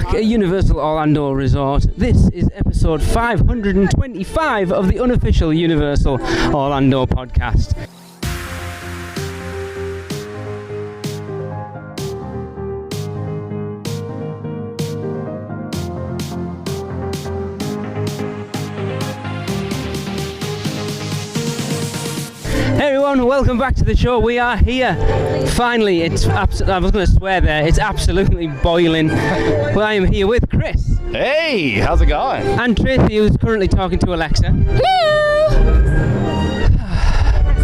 back at Universal Orlando Resort. This is episode 525 of the unofficial Universal Orlando podcast. Hey everyone, welcome back to the show. We are here. Finally, I was going to swear there. It's absolutely boiling. Well, I am here with Chris. Hey, how's it going? And Tracey, who's currently talking to Alexa. Hello!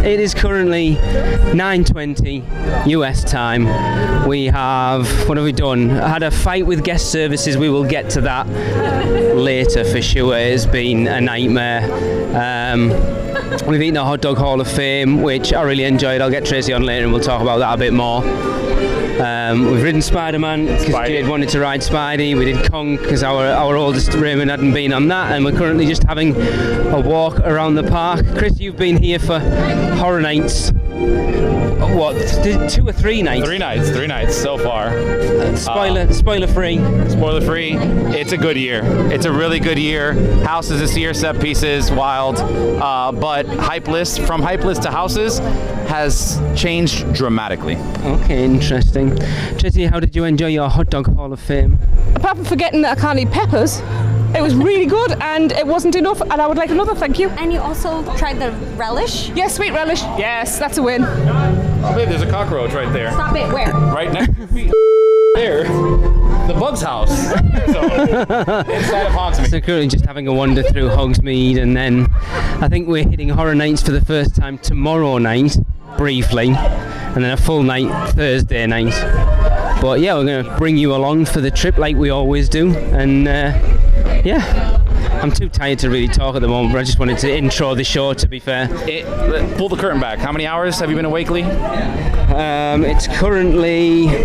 It is currently 9:20 US time. We have, what have we done? Had a fight with guest services. We will get to that later for sure. It has been a nightmare. We've eaten a hot dog Hall of Fame, which I really enjoyed. I'll get Tracey on later and we'll talk about that a bit more. We've ridden Spider-Man because Jade wanted to ride Spidey. We did Kong because our oldest Raymond hadn't been on that, and we're currently just having a walk around the park. Chris, you've been here for Horror Nights. What, 2 or 3 nights? 3 nights so far. Spoiler free. Spoiler free. It's a good year. It's a really good year. Houses this year, set pieces, wild. But hype list to houses has changed dramatically. Okay, interesting. Tracey, how did you enjoy your hot dog Hall of Fame? Apart from forgetting that I can't eat peppers, it was really good and it wasn't enough and I would like another, thank you. And you also tried the relish? Yes, sweet relish. Yes, that's a win. Oh, babe, there's a cockroach right there. Stop it, where? Right next to your feet. There. The bug's house. So, inside of haunts me. So currently just having a wander through Hogsmeade, and then I think we're hitting Horror Nights for the first time tomorrow night, briefly, and then a full night Thursday night. But yeah, we're going to bring you along for the trip like we always do, and yeah. I'm too tired to really talk at the moment, but I just wanted to intro the show, to be fair. Pull the curtain back. How many hours have you been awake, Lee? It's currently...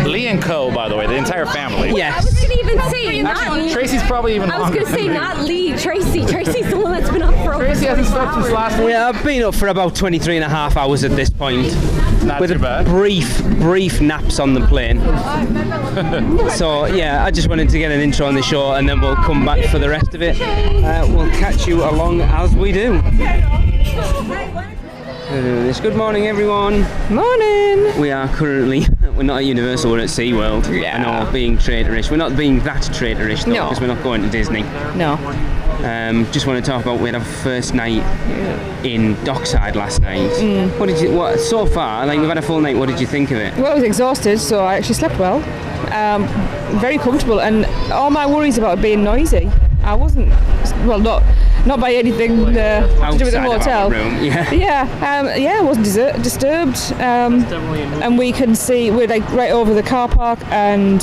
Lee and Co, by the way, the entire family. Yes. I was going to even say, Actually, Tracy's probably even I was longer going to say than me. not Lee, Tracy. Tracy's the one that's been up for over Tracy hasn't slept since last week. Yeah, I've been up for about 23 and a half hours at this point. Not with too bad. brief naps on the plane. So yeah, I just wanted to get an intro on the show, and then we'll come back for the rest of it. We'll catch you along as we do. Good morning, everyone. Morning. We are currently, we're not at Universal, we're at SeaWorld. Yeah. I know, being traitorish. We're not being that traitorish though, No. because we're not going to Disney. No. Just want to talk about, we had our first night in Dockside last night. What so far, like we've had a full night, what did you think of it? Well, I was exhausted, so I actually slept well. Very comfortable, and all my worries about it being noisy, I wasn't, well, not by anything to do with the Outside of hotel. our room, yeah. Yeah, I wasn't disturbed. And we can see, we're like right over the car park and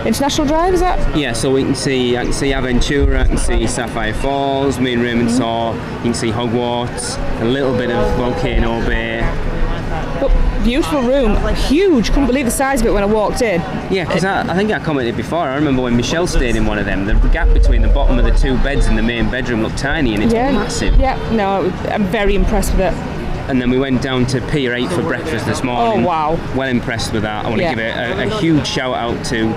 International Drive, is that? Yeah, so I can see Aventura, I can see Sapphire Falls, me and Raymond saw, you can see Hogwarts, a little bit of Volcano Bay. But beautiful room, huge, couldn't believe the size of it when I walked in. Yeah, because I think I commented before, I remember when Michelle stayed in one of them, the gap between the bottom of the 2 beds and the main bedroom looked tiny, and it's massive. Yeah, no, I'm very impressed with it. And then we went down to Pier 8 for breakfast this morning. Oh, wow. Well impressed with that. I want to give a huge shout out to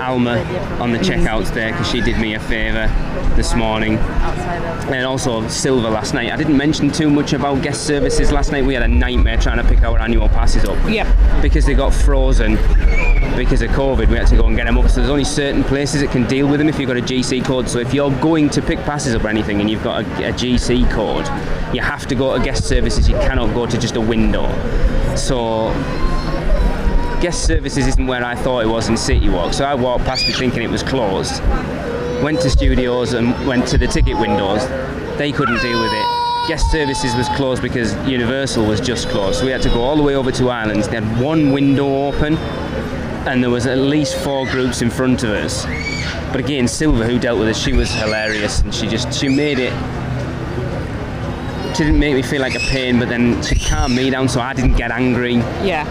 Alma on the checkouts there, because she did me a favour this morning. And also Silver last night. I didn't mention too much about guest services last night. We had a nightmare trying to pick our annual passes up. Yep. Because they got frozen because of COVID, we had to go and get them up. So there's only certain places that can deal with them if you've got a GC code. So if you're going to pick passes up or anything and you've got a GC code, you have to go to guest services. You cannot go to just a window. So guest services isn't where I thought it was in City Walk. So I walked past it thinking it was closed. Went to studios and went to the ticket windows. They couldn't deal with it. Guest services was closed because Universal was just closed. So we had to go all the way over to Islands. They had one window open and there was at least 4 groups in front of us. But again, Silver, who dealt with us, she was hilarious, and she made it. She didn't make me feel like a pain, but then she calmed me down so I didn't get angry. Yeah.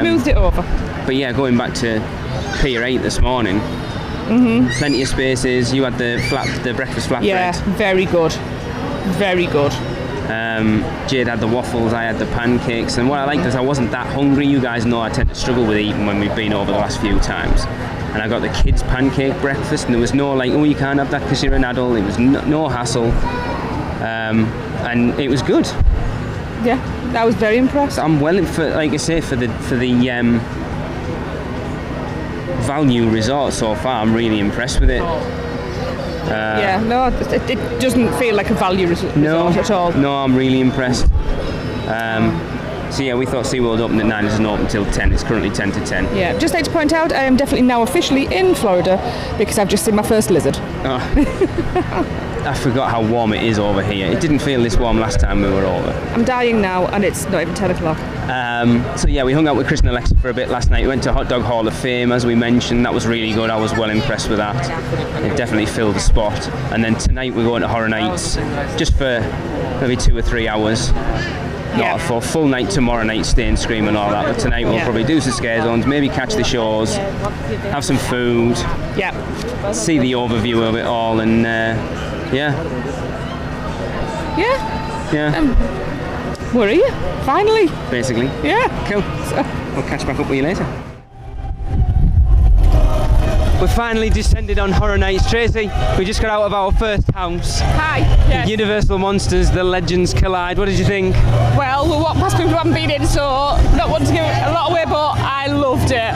Smoothed it over. But yeah, going back to Pier 8 this morning, plenty of spaces. You had the breakfast flatbread. Yeah, very good. Very good. Jade had the waffles, I had the pancakes, and what I liked is I wasn't that hungry. You guys know I tend to struggle with eating when we've been over the last few times. And I got the kids' pancake breakfast, and there was no like, oh, you can't have that because you're an adult. It was no hassle, and it was good. Yeah, I was very impressed. I'm well, for like I say, for the value resort so far. I'm really impressed with it. Yeah, no, it doesn't feel like a value resort at all. No, I'm really impressed. So yeah, we thought SeaWorld opened at 9, it doesn't open until 10. It's currently 10 to 10. Yeah, just like to point out, I am definitely now officially in Florida because I've just seen my first lizard. Oh. I forgot how warm it is over here. It didn't feel this warm last time we were over. I'm dying now, and it's not even 10 o'clock. So yeah, we hung out with Chris and Alexa for a bit last night. We went to Hot Dog Hall of Fame, as we mentioned. That was really good. I was well impressed with that. It definitely filled the spot. And then tonight we're going to Horror Nights, just for maybe 2 or 3 hours. Not for full night tomorrow night, stay and scream and all that. But tonight we'll probably do some scare zones, maybe catch the shows, have some food, see the overview of it all, and We're here, finally. Basically. Yeah. Cool. We'll catch back up with you later. We finally descended on Horror Nights. Tracy, we just got out of our first house. Hi. Yes. Universal Monsters, The Legends Collide. What did you think? Well, we'll walk past people who haven't been in, so not want to give a lot away, but I loved it.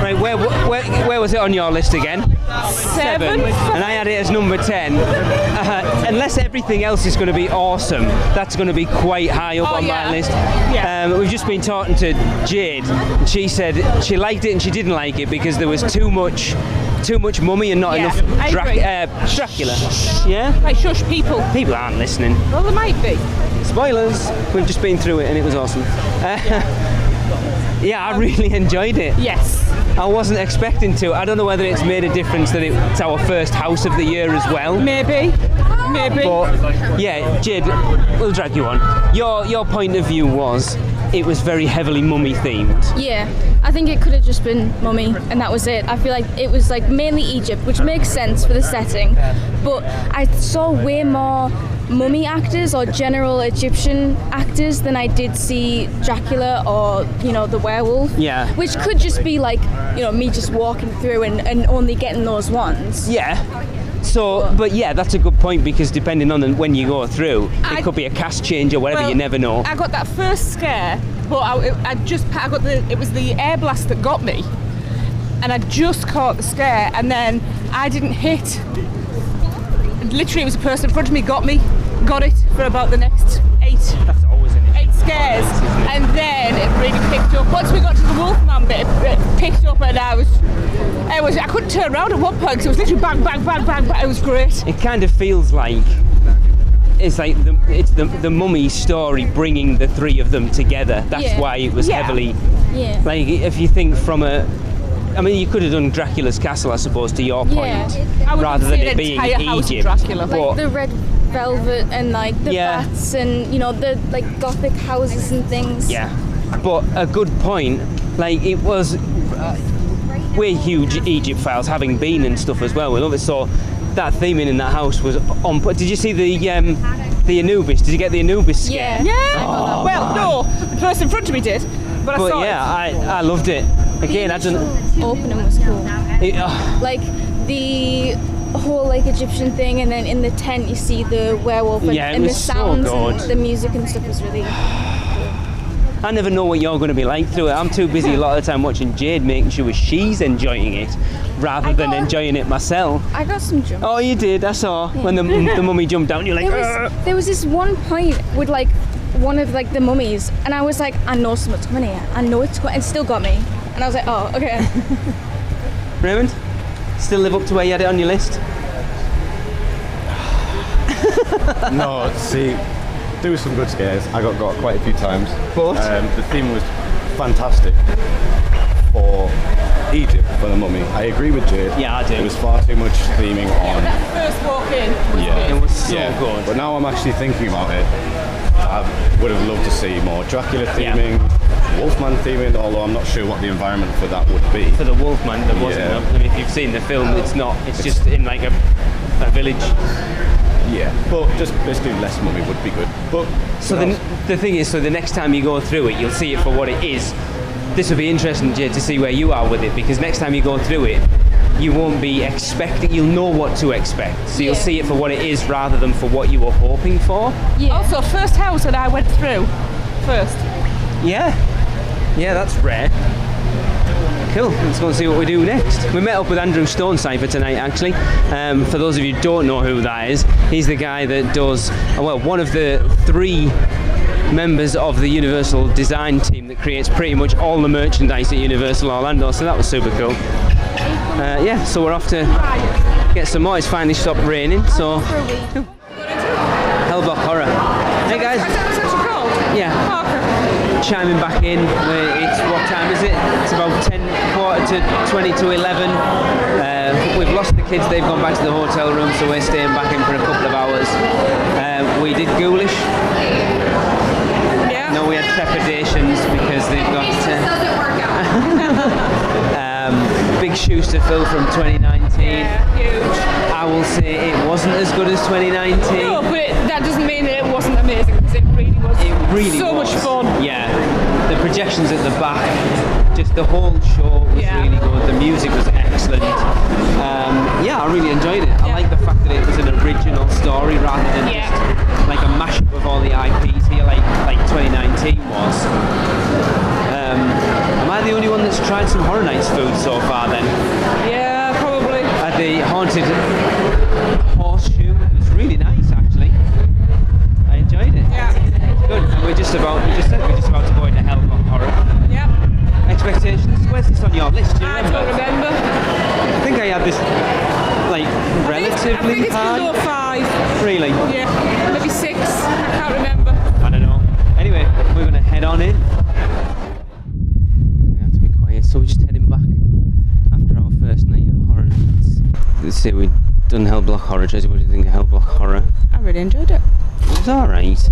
Right, where was it on your list again? 7. And I had it as number 10. Unless everything else is going to be awesome, that's going to be quite high up on my list. Yeah. We've just been talking to Jade, and she said she liked it and she didn't like it because there was too much mummy and not enough Dracula. Yeah? Right, shush, people. People aren't listening. Well, there might be. Spoilers. We've just been through it and it was awesome. Yeah, I really enjoyed it. Yes. I wasn't expecting to. I don't know whether it's made a difference that it's our first house of the year as well. Maybe. But yeah, Jade, we'll drag you on. Your point of view was it was very heavily mummy themed. Yeah, I think it could have just been mummy and that was it. I feel like it was like mainly Egypt, which makes sense for the setting, but I saw way more mummy actors or general Egyptian actors than I did see Dracula or, you know, the werewolf. Yeah. Which could just be like, you know, me just walking through and only getting those ones. Yeah. So, but yeah, that's a good point because depending on when you go through, it could be a cast change or whatever. You never know. I got that first scare, but it was the air blast that got me, and I just caught the scare, and then I didn't hit. Literally, it was a person in front of me got it for about the next 8. That's always an issue. 8 scares, and then it really picked up. Once we got to the Wolfman bit, it picked up, and I couldn't turn around at one point because it was literally bang, bang, bang, bang, bang. It was great. It kind of feels like it's the mummy story bringing the 3 of them together. That's why it was heavily. Yeah. Like if you think from I mean, you could have done Dracula's castle, I suppose, to your point, rather than it being Egypt. Dracula. Like the red velvet and like the bats and, you know, the like gothic houses and things. Yeah, but a good point. Like it was. We're huge Egypt files, having been and stuff as well. We love it. So that theming in that house was on. Did you see the Anubis? Did you get the Anubis scare? Yeah. Oh, well, no, the person in front of me did, but I saw it. I loved it. Again, I don't. Opening was cool. Like the whole like Egyptian thing, and then in the tent you see the werewolf and the sounds and the music and stuff was really. I never know what you're going to be like through it. I'm too busy a lot of the time watching Jade, making sure she's enjoying it rather than enjoying it myself. I got some jumps. Oh, you did? I saw when the mummy jumped down. You're like, there was this one point with like one of like the mummies, and I was like, I know something's coming here. I know it's coming. It still got me, and I was like, oh, okay. Raymond, still live up to where you had it on your list? No, see. There was some good scares. I got quite a few times. But the theme was fantastic for Egypt, for the mummy. I agree with Jade. Yeah, I do. It was far too much theming on. That first walk in was It was so good. But now I'm actually thinking about it. I would have loved to see more Dracula theming, Wolfman theming, although I'm not sure what the environment for that would be. For the Wolfman, there wasn't. I mean, if you've seen the film, it's not. It's just in like a village. Yeah, but just basically less mummy would be good. But So the thing is, so the next time you go through it, you'll see it for what it is. This will be interesting, Jay, to see where you are with it, because next time you go through it, you won't be expecting, you'll know what to expect. So you'll see it for what it is rather than for what you were hoping for. Yeah. Also, first house that I went through first. Yeah, that's rare. Cool, let's go and see what we do next. We met up with Andrew Stonecipher for tonight, actually. For those of you who don't know who that is, he's the guy that does, one of the 3 members of the Universal design team that creates pretty much all the merchandise at Universal Orlando, so that was super cool. So we're off to get some more. It's finally stopped raining, so... Hellblock Horror. Hey guys. Is that what it's actually called? Yeah. Parker. Chiming back in. It's, what time is it? It's about 20 to 11. We've lost the kids, they've gone back to the hotel room, so we're staying back in for a couple of hours. We did Ghoulish. Yeah. No, we had trepidations because they've got doesn't work out. big shoes to fill from 2019. Yeah, huge. I will say it wasn't as good as 2019. No, but that doesn't mean it wasn't amazing, because it really was. It really so was. much fun. Yeah, the projections at the back, just the whole show was really good. The music was excellent. I really enjoyed it. I like the fact that it was an original story rather than just like a mashup of all the IPs here, like 2019 was. Am I the only one that's tried some Horror Nights food so far then? Yeah, probably. At the Haunted Horseshoe, it was really nice actually. I enjoyed it. Yeah. Good. And we're just about to go into Hellblock Horror. Yeah. Expectations. Where's this on your list? Do you I remember? don't remember. I think I had this like relatively I think it's high. below 5. Really? Yeah. Maybe 6. I can't remember. I don't know. Anyway, we're gonna head on in. We have to be quiet, so we're just heading back after our first night at Horror Nights. Let's say we've done Hellblock Horror. Tracy, what do you think of Hellblock Horror? I really enjoyed it. It was alright.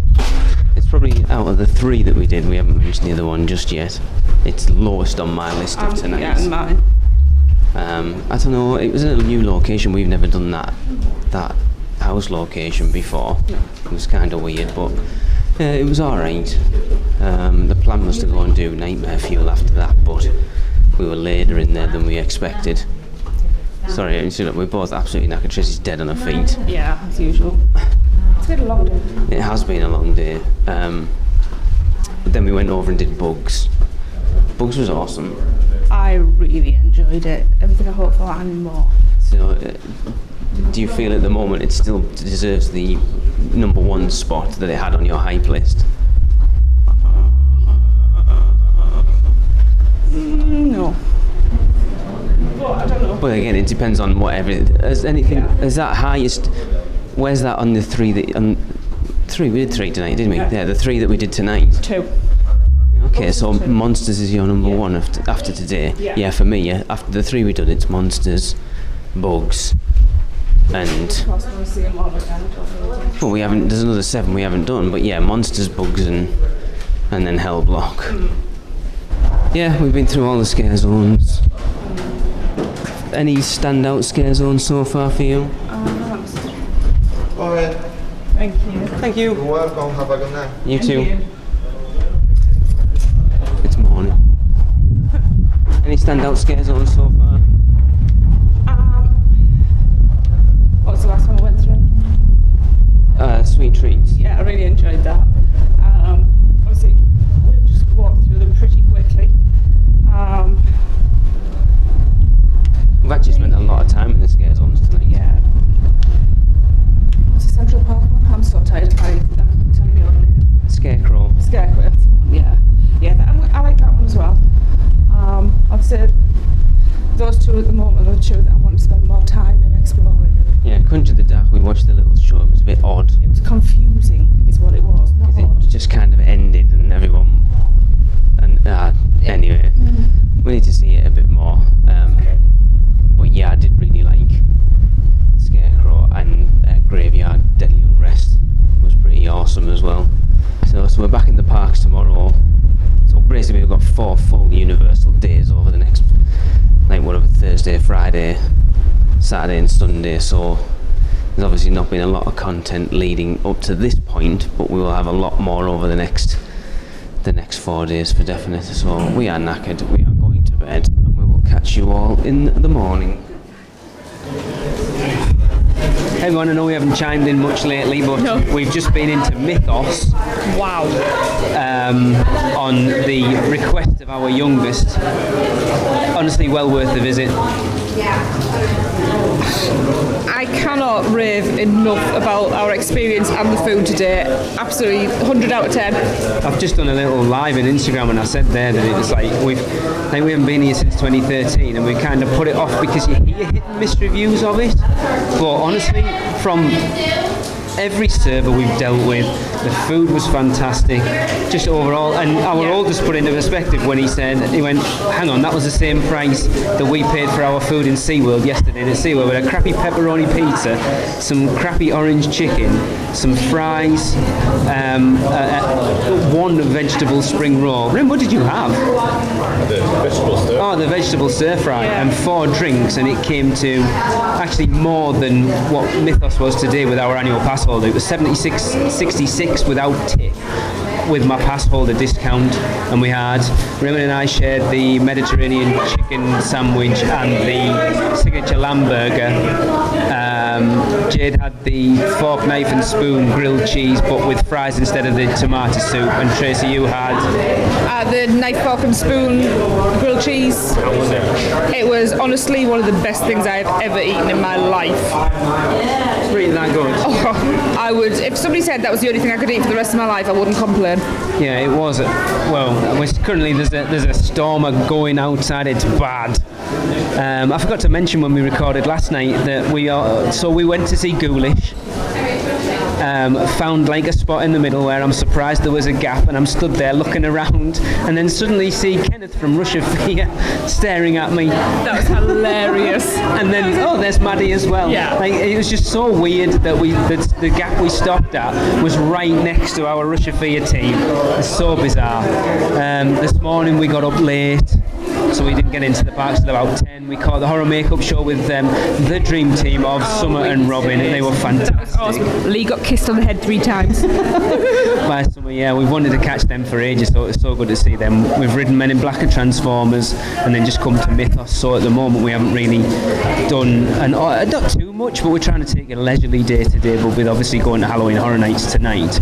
It's probably out of the 3 that we did, we haven't mentioned the other one just yet. It's lowest on my list of tonight. Yeah, and mine. I don't know, it was a new location. We've never done that house location before. It was kind of weird, but it was alright. The plan was to go and do Nightmare Fuel after that, but we were later in there than we expected. Sorry, we're both absolutely knackered. Tracy's dead on her feet. Yeah, as usual. It's been a long day. It has been a long day. But then we went over and did Bugs. Bugs was awesome. I really enjoyed it. Everything I hoped for and more. So, do you feel at the moment it still deserves the #1 spot that it had on your hype list? No. Well, I don't know. But again, it depends on whatever. Is that highest? Where's that on the 3 that? On 3, we did 3 tonight, didn't we? Yeah, the 3 that we did tonight. 2. Okay, so Monsters is your #1 after today. Yeah, for me, after the 3 we done, it's Monsters, Bugs, and. Well, we haven't. There's another 7 we haven't done, but yeah, Monsters, Bugs, and then Hellblock. Yeah, we've been through all the scare zones. Any standout scare zones so far for you? All right. Thank you. Thank you. You're welcome. Have a good night. You too. It's morning. Any standout scare zones so far? What was the last one I went through? Sweet Treats. Yeah, I really enjoyed that. Obviously, we've just walked through them pretty quickly. We've actually spent a lot of time in the scare zones tonight. Yeah. What's the Central Park one? I'm so tired of telling me your name. Scarecrow. Scarecrow, that's the one, yeah. Yeah, I like that one as well. I'd say those 2 at the moment are the 2 that I want to spend more time in exploring. Yeah, Conjure the Dark, we watched the little show, it was a bit odd. It was confusing, is what it was, not odd. It just kind of ended and everyone... Anyway, we need to see it a bit more. But yeah, I did really like Scarecrow, and Graveyard Deadly Unrest was pretty awesome as well. So we're back in the parks tomorrow. So basically we've got 4 full Universal days over the next, Thursday, Friday, Saturday and Sunday. So There's obviously not been a lot of content leading up to this point, but we will have a lot more over the next 4 days for definite. So we are knackered, we are going to bed, and we will catch you all in the morning. Hey everyone, I know we haven't chimed in much lately, but we've just been into Mythos. Wow. On the request of our youngest. Honestly, well worth the visit. I cannot rave enough about our experience and the food today. Absolutely 100 out of 10. I've just done a little live on Instagram, and I said there that it was like we haven't been here since 2013, and we kind of put it off because you hear hit and miss reviews of it. But honestly, from every server we've dealt with, the food was fantastic, just overall. And our oldest put it into perspective when he went, hang on, that was the same price that we paid for our food in SeaWorld yesterday. And at SeaWorld, we had a crappy pepperoni pizza, some crappy orange chicken, some fries, one vegetable spring roll. Rim, what did you have? The vegetable stir. Oh, the vegetable stir fry, and 4 drinks, and it came to actually more than what Mythos was today with our annual pass holder. It was $76.66 without tip, with my pass holder discount. And we had, Raymond and I shared the Mediterranean chicken sandwich and the signature lamb burger. Jade had the fork, knife and spoon grilled cheese, but with fries instead of the tomato soup. And Tracey, you had the knife, fork and spoon grilled cheese. How was it? It was honestly one of the best things I've ever eaten in my life. It's really that good. Oh, I would, if somebody said that was the only thing I could eat for the rest of my life, I wouldn't complain. Yeah, it was. Well, currently there's a storm going outside. It's bad. I forgot to mention when we recorded last night that we went to see Ghoulish. Found like a spot in the middle where I'm surprised there was a gap, and I'm stood there looking around, and then suddenly see Kenneth from Russia Fear staring at me. That was hilarious. And then there's Maddie as well. Yeah. Like, it was just so weird that the gap we stopped at was right next to our Russia Fear team. It's so bizarre. This morning we got up late, so we didn't get into the parks till about 10. We caught the horror makeup show with the dream team of Summer and Robin, and they were fantastic. Awesome. Lee got kissed on the head 3 times. By Summer, yeah, we've wanted to catch them for ages, so it's so good to see them. We've ridden Men in Black and Transformers, and then just come to Mythos, so at the moment we haven't really done, not too much, but we're trying to take a leisurely day today, but with obviously going to Halloween Horror Nights tonight.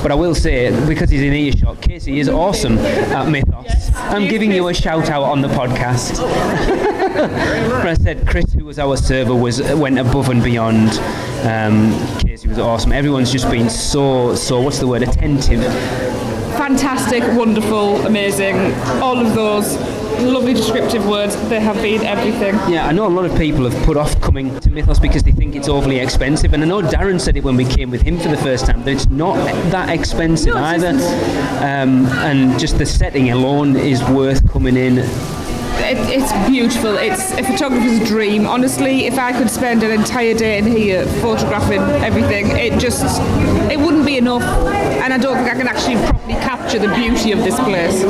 But I will say, because he's in earshot, Casey is awesome at Mythos. I'm giving you a shout out on the podcast. But I said Chris, who was our server, went above and beyond. Casey was awesome. Everyone's just been so what's the word, attentive. Fantastic, wonderful, amazing. All of those lovely descriptive words, they have been everything. Yeah, I know a lot of people have put off coming to Mythos because they think it's overly expensive, and I know Darren said it when we came with him for the first time, that it's not that expensive either. And just the setting alone is worth coming in. It's beautiful. It's a photographer's dream. Honestly, if I could spend an entire day in here photographing everything, it wouldn't be enough. And I don't think I can actually properly capture the beauty of this place.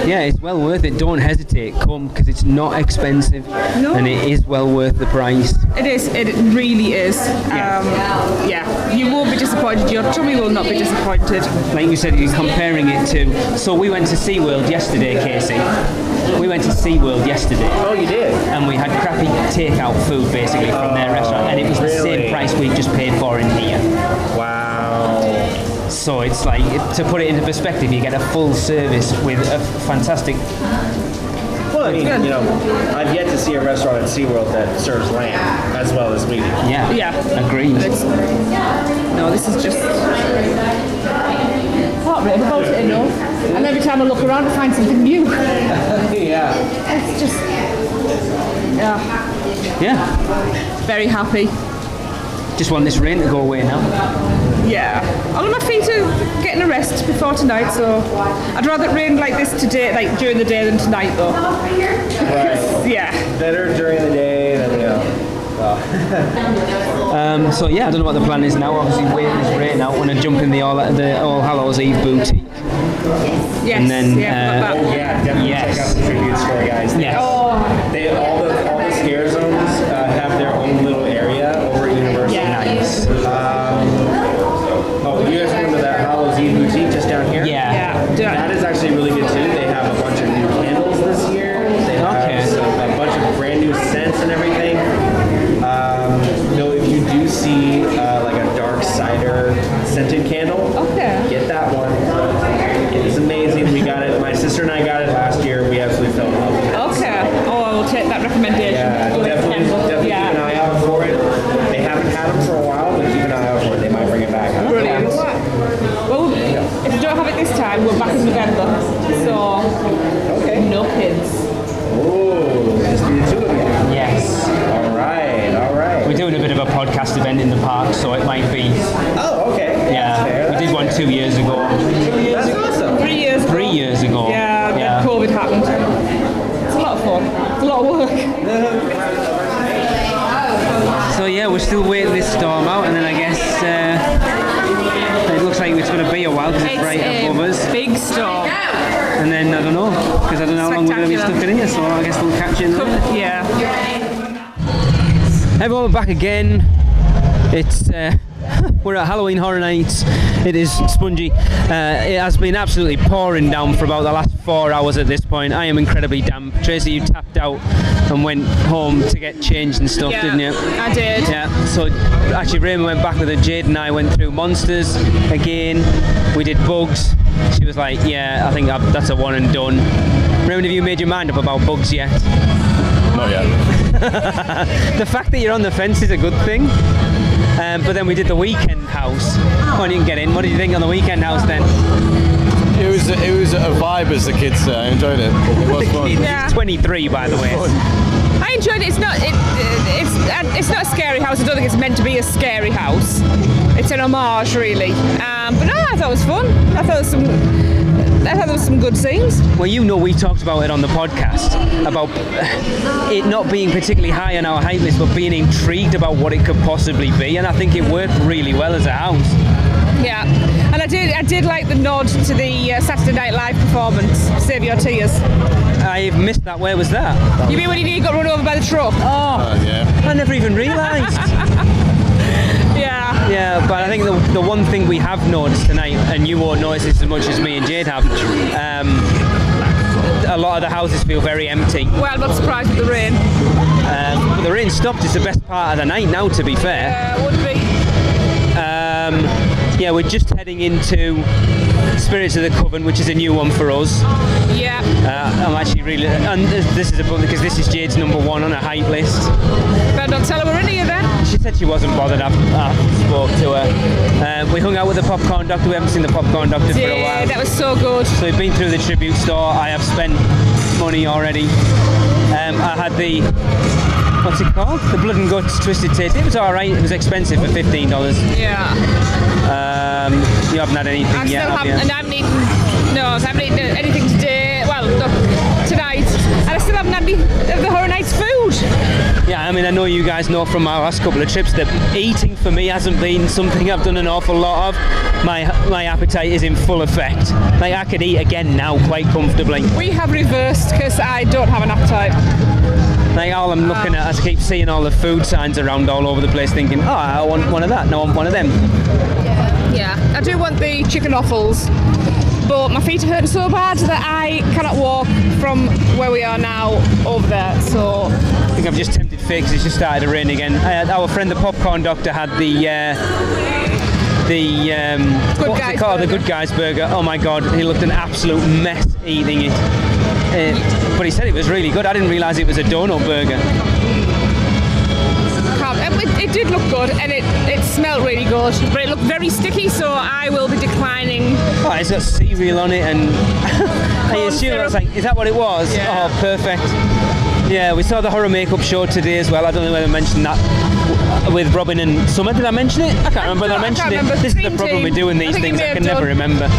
Yeah, it's well worth it. Don't hesitate. Come, because it's not expensive, and it is well worth the price. It is. It really is. Yeah, you won't be disappointed. Your tummy will not be disappointed. Like you said, you're comparing it to. So we went to SeaWorld yesterday, Casey. We went to SeaWorld yesterday. Oh, you did? And we had crappy takeout food basically from their restaurant, and it was the same price we just paid for in here. Wow. So it's like, to put it into perspective, you get a full service with a fantastic. Well, I mean, I've yet to see a restaurant at SeaWorld that serves lamb as well as we do. Yeah. Agreed. No, this is just. Can't rave about it enough. And every time I look around, I find something new. Yeah. It's just. Yeah. Very happy. Just want this rain to go away now. Yeah. All of my feet are getting a rest before tonight, so I'd rather it rain like this today, like during the day, than tonight, though. Right. Yeah. Better during the day than, So yeah, I don't know what the plan is now. Obviously, waiting this rain out. Want to jump in the All Hallows Eve boutique. Yes. And then, definitely check out the tribute store, guys. Yes. All the scare zones have their own little area over at Universal. Yeah. we'll take that recommendation. Yeah, definitely keep an eye out for it. They haven't had them for a while, but keep an eye out for it. They might bring it back. Brilliant. Well, if you don't have it this time, we're back in November. So, no kids. Oh, just be the two of you. Yes. All right. We're doing a bit of a podcast event in the park, so it might be. Oh, okay. Yeah. That's We did one 2 years ago. That's awesome. 3 years ago. 3 years ago. Yeah, then COVID happened. It's a lot of fun. It's a lot of work. So yeah, we're still waiting this storm out, and then I guess it looks like it's going to be a while because it's right above us. Big storm. And then I don't know, because I don't know how long we're going to be stuck in here, so I guess we'll catch you in there. Yeah. Everyone, we're back again. It's we're at Halloween Horror Nights. It is spongy. It has been absolutely pouring down for about the last 4 hours at this point. I am incredibly damp. Tracy, you tapped out and went home to get changed and stuff, didn't you? I did. Yeah. So actually, Raymond went back with her. Jade and I went through Monsters again. We did Bugs. She was like, "Yeah, I think that's a one and done." Raymond, have you made your mind up about Bugs yet? Not yet. The fact that you're on the fence is a good thing. But then we did the Weekend House. Come on, you can get in. What did you think on the Weekend House then? It was a vibe, as the kids say. I enjoyed it. It was fun. Yeah. 23, by the way. I enjoyed it. It's not a scary house. I don't think it's meant to be a scary house. It's an homage, really. But no, I thought it was fun. I thought there was some good scenes. Well, you know, we talked about it on the podcast about it not being particularly high on our hype list, but being intrigued about what it could possibly be, and I think it worked really well as a house. Yeah, and I did like the nod to the Saturday Night Live performance, Save Your Tears. I missed that. Where was that? You mean when he got run over by the truck? Oh, Yeah. I never even realised. Yeah. Yeah, but I think the one thing we have noticed tonight, and you won't notice this as much as me and Jade have, a lot of the houses feel very empty. Well, I'm not surprised with the rain. But the rain stopped. It's the best part of the night now, to be fair. Would be. Yeah, we're just heading into Spirits of the Coven, which is a new one for us. Yeah. I'm actually really, and this is a book because this is Jade's number one on her hype list. But don't tell her we're in here then. She said she wasn't bothered. I spoke to her. We hung out with the Popcorn Doctor. We haven't seen the Popcorn Doctor for a while. That was so good. So we've been through the tribute store. I have spent money already. I had the, what's it called? The Blood and Guts Twisted Taste. It was alright. It was expensive for $15. Yeah. You haven't had anything I yet, still have you? haven't, and I haven't eaten anything today. Well, no, tonight, and I still haven't had any of the Horror Nights food. Yeah, I mean, I know you guys know from our last couple of trips that eating for me hasn't been something I've done an awful lot of. My appetite is in full effect. Like, I could eat again now quite comfortably. We have reversed because I don't have an appetite. Like, all I'm looking at, I keep seeing all the food signs around all over the place thinking, oh, I want one of that, no, I want one of them. Yeah, I do want the chicken offals, but my feet are hurting so bad that I cannot walk from where we are now over there, so... I think I've just tempted fate because it's just started to rain again. Our friend the Popcorn Doctor had the Good Guys burger. Oh my god, he looked an absolute mess eating it. But he said it was really good. I didn't realise it was a donut burger. It did look good, and it smelled really good, but it looked very sticky, so I will be declining. Oh, it's got cereal on it, and I assume I was like, is that what it was? Yeah. Oh, perfect. Yeah, we saw the horror makeup show today as well. I don't know whether I mentioned that with Robin and Summer. Did I mention it? I can't remember whether I mentioned it. This is the problem with doing these things. I can never remember.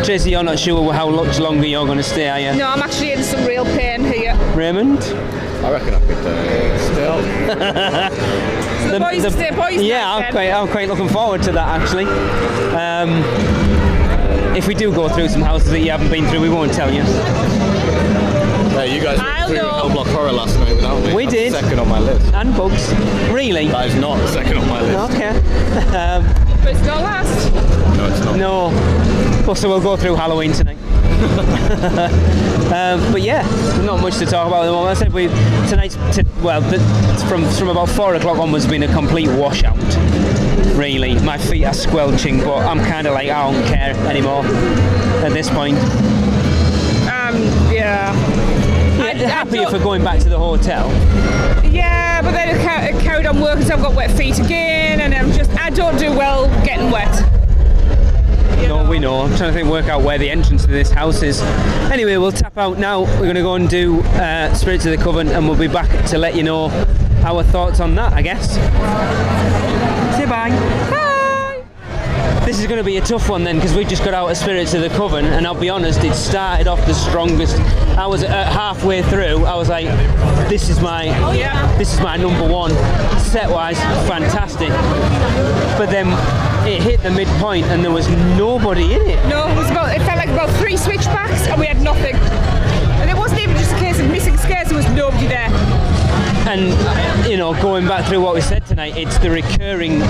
Tracy, you're not sure how much longer you're going to stay, are you? No, I'm actually in some real pain here. Raymond? I reckon I could still. So the boys yeah, I'm quite looking forward to that, actually. If we do go through some houses that you haven't been through, we won't tell you. Hey, you guys went through Hell Block Horror last night without me. We did. Second on my list. And Bugs. Really? That is not second on my list. Okay. But it's not last. No, it's not. No. Well, so we'll go through Halloween tonight. But yeah, not much to talk about at the moment. I said from about 4 o'clock onwards, been a complete washout. Really, my feet are squelching, but I'm kind of like, I don't care anymore at this point. Yeah. happier for going back to the hotel. Yeah, but then it carried on working, so I've got wet feet again, and I don't do well getting wet. No, we know. I'm trying to work out where the entrance to this house is. Anyway, we'll tap out now. We're going to go and do Spirits of the Coven, and we'll be back to let you know our thoughts on that, I guess. Say bye. Bye. This is going to be a tough one then, because we just got out of Spirits of the Coven, and I'll be honest, it started off the strongest. I was halfway through, I was like, this is my number one. Set-wise, fantastic. But then it hit the midpoint and there was nobody in it. No, it felt like about 3 switchbacks and we had nothing. And it wasn't even just a case of missing scares, there was nobody there. And, going back through what we said tonight, it's the recurring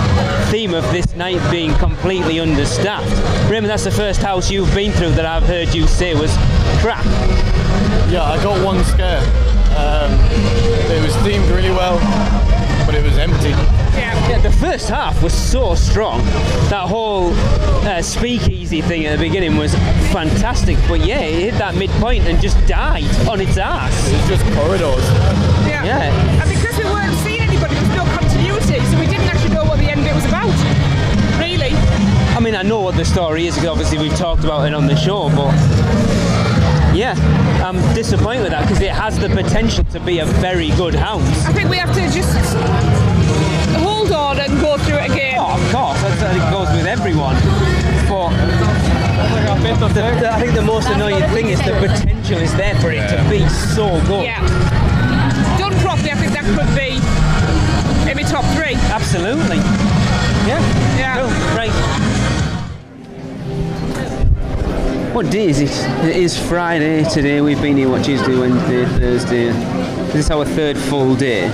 theme of this night being completely understaffed. Raymond, that's the first house you've been through that I've heard you say was crap. Yeah, I got one scare. It was themed really well, but it was empty. Yeah, the first half was so strong. That whole speakeasy thing at the beginning was fantastic, but yeah, it hit that midpoint and just died on its ass. It was just corridors. Yeah. And because we weren't seeing anybody, there was no continuity, so we didn't actually know what the end bit was about, really. I mean, I know what the story is, because obviously we've talked about it on the show, but yeah, I'm disappointed with that, because it has the potential to be a very good house. I think we have to just hold on and go through it again. Oh, of course, that goes with everyone. But I think the most annoying thing is the potential is there for it to be so good. Yeah. Done properly, I think that could be maybe top 3. Absolutely. Yeah. Cool. Right. What day is it? It is Friday today. We've been here, Tuesday, Wednesday, Thursday. Is this our 3rd full day?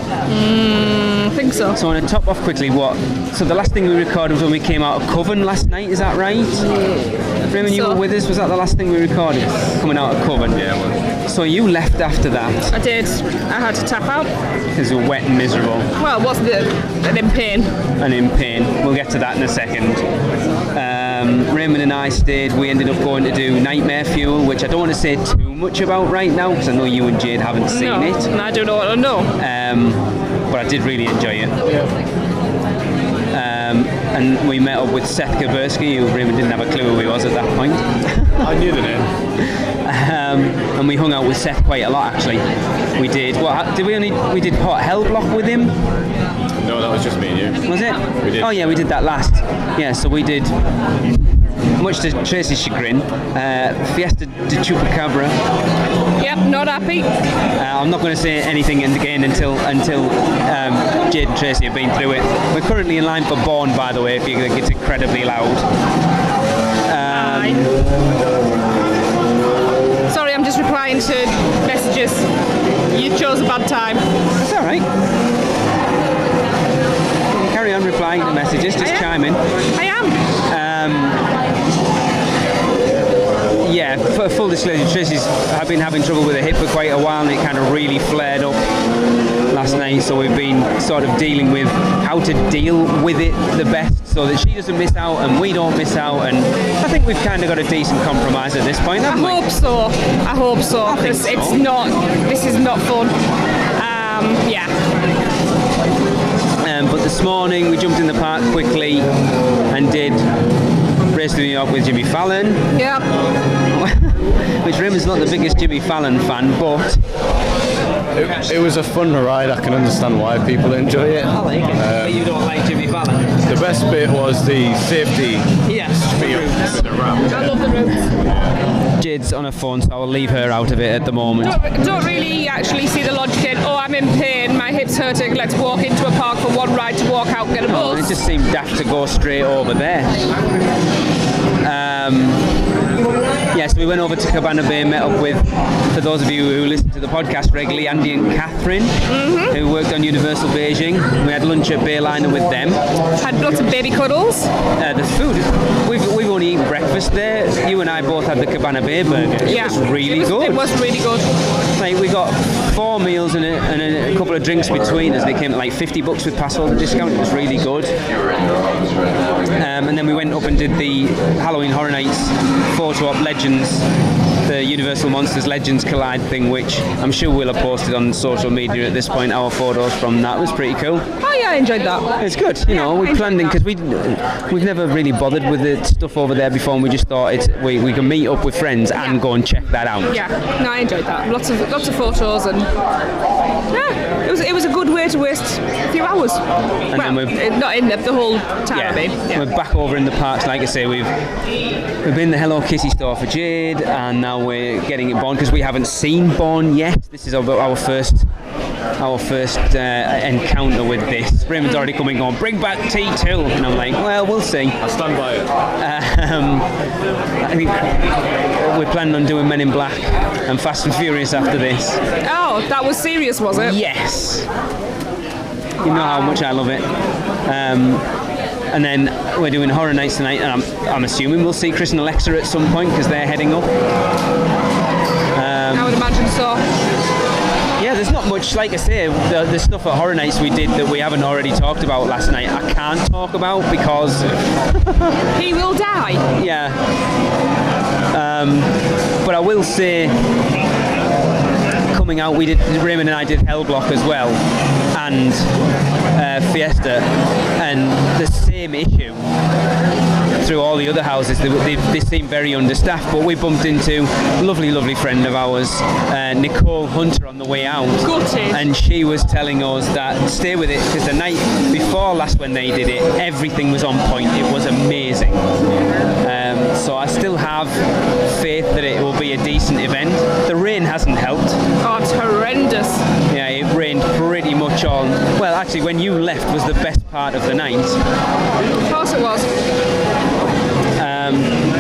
I think so. So I want to top off quickly so the last thing we recorded was when we came out of Coven last night, is that right? Yeah. Raymond, you were with us, was that the last thing we recorded? Coming out of Coven? Yeah, well. So you left after that? I did. I had to tap out. Because you were wet and miserable. Well, it wasn't and in pain. And in pain. We'll get to that in a second. Raymond and I stayed. We ended up going to do Nightmare Fuel, which I don't want to say too much about right now, because I know you and Jade haven't seen it. And I don't know what I know. But I did really enjoy it. And we met up with Seth Kabursky, who Raymond didn't have a clue who he was at that point. I knew the name. And we hung out with Seth quite a lot, actually. We did. We did Hot Hell Block with him? No, that was just me and you. Was it? We did. Oh yeah, we did that last. Yeah, so we did, much to Tracy's chagrin, Fiesta de Chupacabra. Yep, not happy. I'm not going to say anything again until Jade and Tracy have been through it. We're currently in line for Born, by the way, if you think it's incredibly loud. Sorry, I'm just replying to messages. You chose a bad time. It's alright. Carry on replying to messages, just chime in. I am. Yeah, for full disclosure, Tracy's been having trouble with her hip for quite a while, and it kind of really flared up last night, so we've been sort of dealing with how to deal with it the best so that she doesn't miss out and we don't miss out, and I think we've kind of got a decent compromise at this point, haven't we? I hope so, because this is not fun. Yeah. But this morning we jumped in the park quickly and did Race to New York with Jimmy Fallon. Yeah. Which Raymond's not the biggest Jimmy Fallon fan, but it was a fun ride. I can understand why people enjoy it. I like it. But you don't like Jimmy Fallon? The best bit was the safety spiel with the ramp. I love the routes. Jade's on her phone, so I'll leave her out of it at the moment. Don't really actually see the logic in, I'm in pain, my hip's hurting, let's walk into a park for one ride to walk out and get a bus. It just seemed daft to go straight over there. Yes, we went over to Cabana Bay, met up with, for those of you who listen to the podcast regularly, Andy and Catherine, who worked on Universal Beijing. We had lunch at Bayliner with them. Had lots of baby cuddles. The food, we've only eaten breakfast there. You and I both had the Cabana Bay burger. It was really good. It was really good. Like, we got 4 meals and a couple of drinks between us. They came at like $50 with passholder discount. It was really good. And then we went up and did the Halloween Horror Nights photo op Legends the Universal Monsters Legends Collide thing, which I'm sure we'll have posted on social media at this point. Our photos from that was pretty cool. Oh yeah, I enjoyed that. It's good, you know. We planned in because we've never really bothered with the stuff over there before, and we just thought we can meet up with friends and go and check that out. Yeah, no, I enjoyed that. Lots of photos, and yeah, it was a good way to waste a few hours. And well, then not in the whole time. Yeah, I mean, yeah. We're back over in the parks. Like I say, we've been in the Hello Kitty store for Jade, and now we're getting it Born because we haven't seen Born yet. This is our first encounter with this. Raymond's already coming on, bring back T2, and I'm like, well, we'll see. I stand by it. I think we're planning on doing Men in Black and Fast and Furious after this. Oh, that was serious, was it? Yes. You know how much I love it. And then we're doing Horror Nights tonight, and I'm assuming we'll see Chris and Alexa at some point because they're heading up. I would imagine so. Yeah, there's not much, like I say, the stuff at Horror Nights we did that we haven't already talked about last night, I can't talk about because... He will die. Yeah. But I will say, coming out, Raymond and I did Hellblock as well, and Fiesta, and the same issue through all the other houses. They seem very understaffed, but we bumped into a lovely friend of ours, Nicole Hunter, on the way out. Gutted. And she was telling us that stay with it because the night before last when they did it, everything was on point. It was amazing. So I still have faith that it will be a decent event. The rain hasn't helped. Oh, it's horrendous. Yeah, it rained pretty much on. Well, actually, when you left was the best part of the night. Of course it was.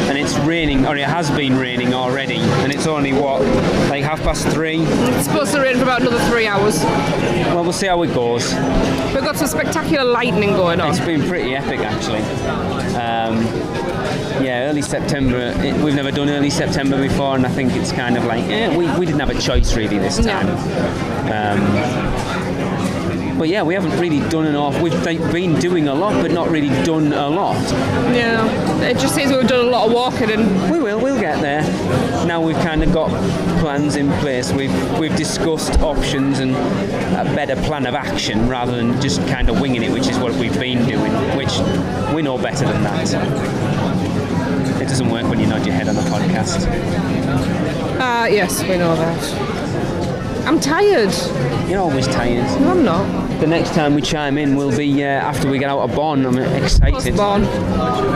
And it's raining, or it has been raining already, and it's only like 3:30. It's supposed to rain for about another 3 hours. Well, we'll see how it goes. We've got some spectacular lightning going on. It's been pretty epic, actually. Yeah, early September. We've never done early September before, and I think it's kind of like, we didn't have a choice really this time. But yeah, we haven't really done enough. We've been doing a lot, but not really done a lot. Yeah, it just seems we've done a lot of walking, and we'll get there. Now we've kind of got plans in place. We've discussed options and a better plan of action rather than just kind of winging it, which is what we've been doing. Which we know better than that. It doesn't work when you nod your head on a podcast. Yes, we know that. I'm tired. You're always tired. No, I'm not. The next time we chime in will be after we get out of Born. I'm excited. Post-Born.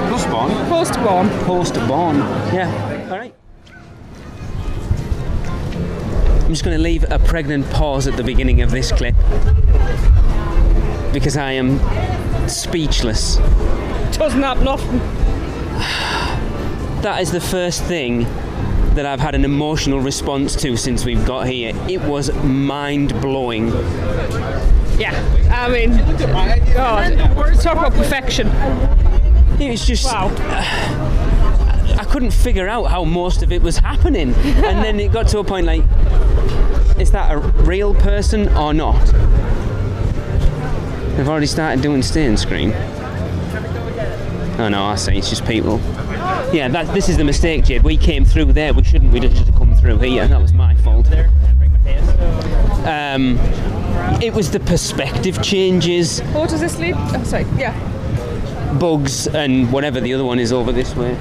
Post-Born? Post-Born. Post-Born. Yeah. All right. I'm just going to leave a pregnant pause at the beginning of this clip because I am speechless. Doesn't happen often. That is the first thing that I've had an emotional response to since we've got here. It was mind-blowing. Yeah, I mean, God, talk about perfection. It was just... Wow. I couldn't figure out how most of it was happening. And then it got to a point like, is that a real person or not? They've already started doing stay and screen. Oh no, I see, it's just people. Yeah, this is the mistake, Jade. We came through there. We shouldn't. We'd have just come through here. That was my fault. It was the perspective changes. What does this lead? Oh, sorry. Yeah. Bugs and whatever the other one is over this way.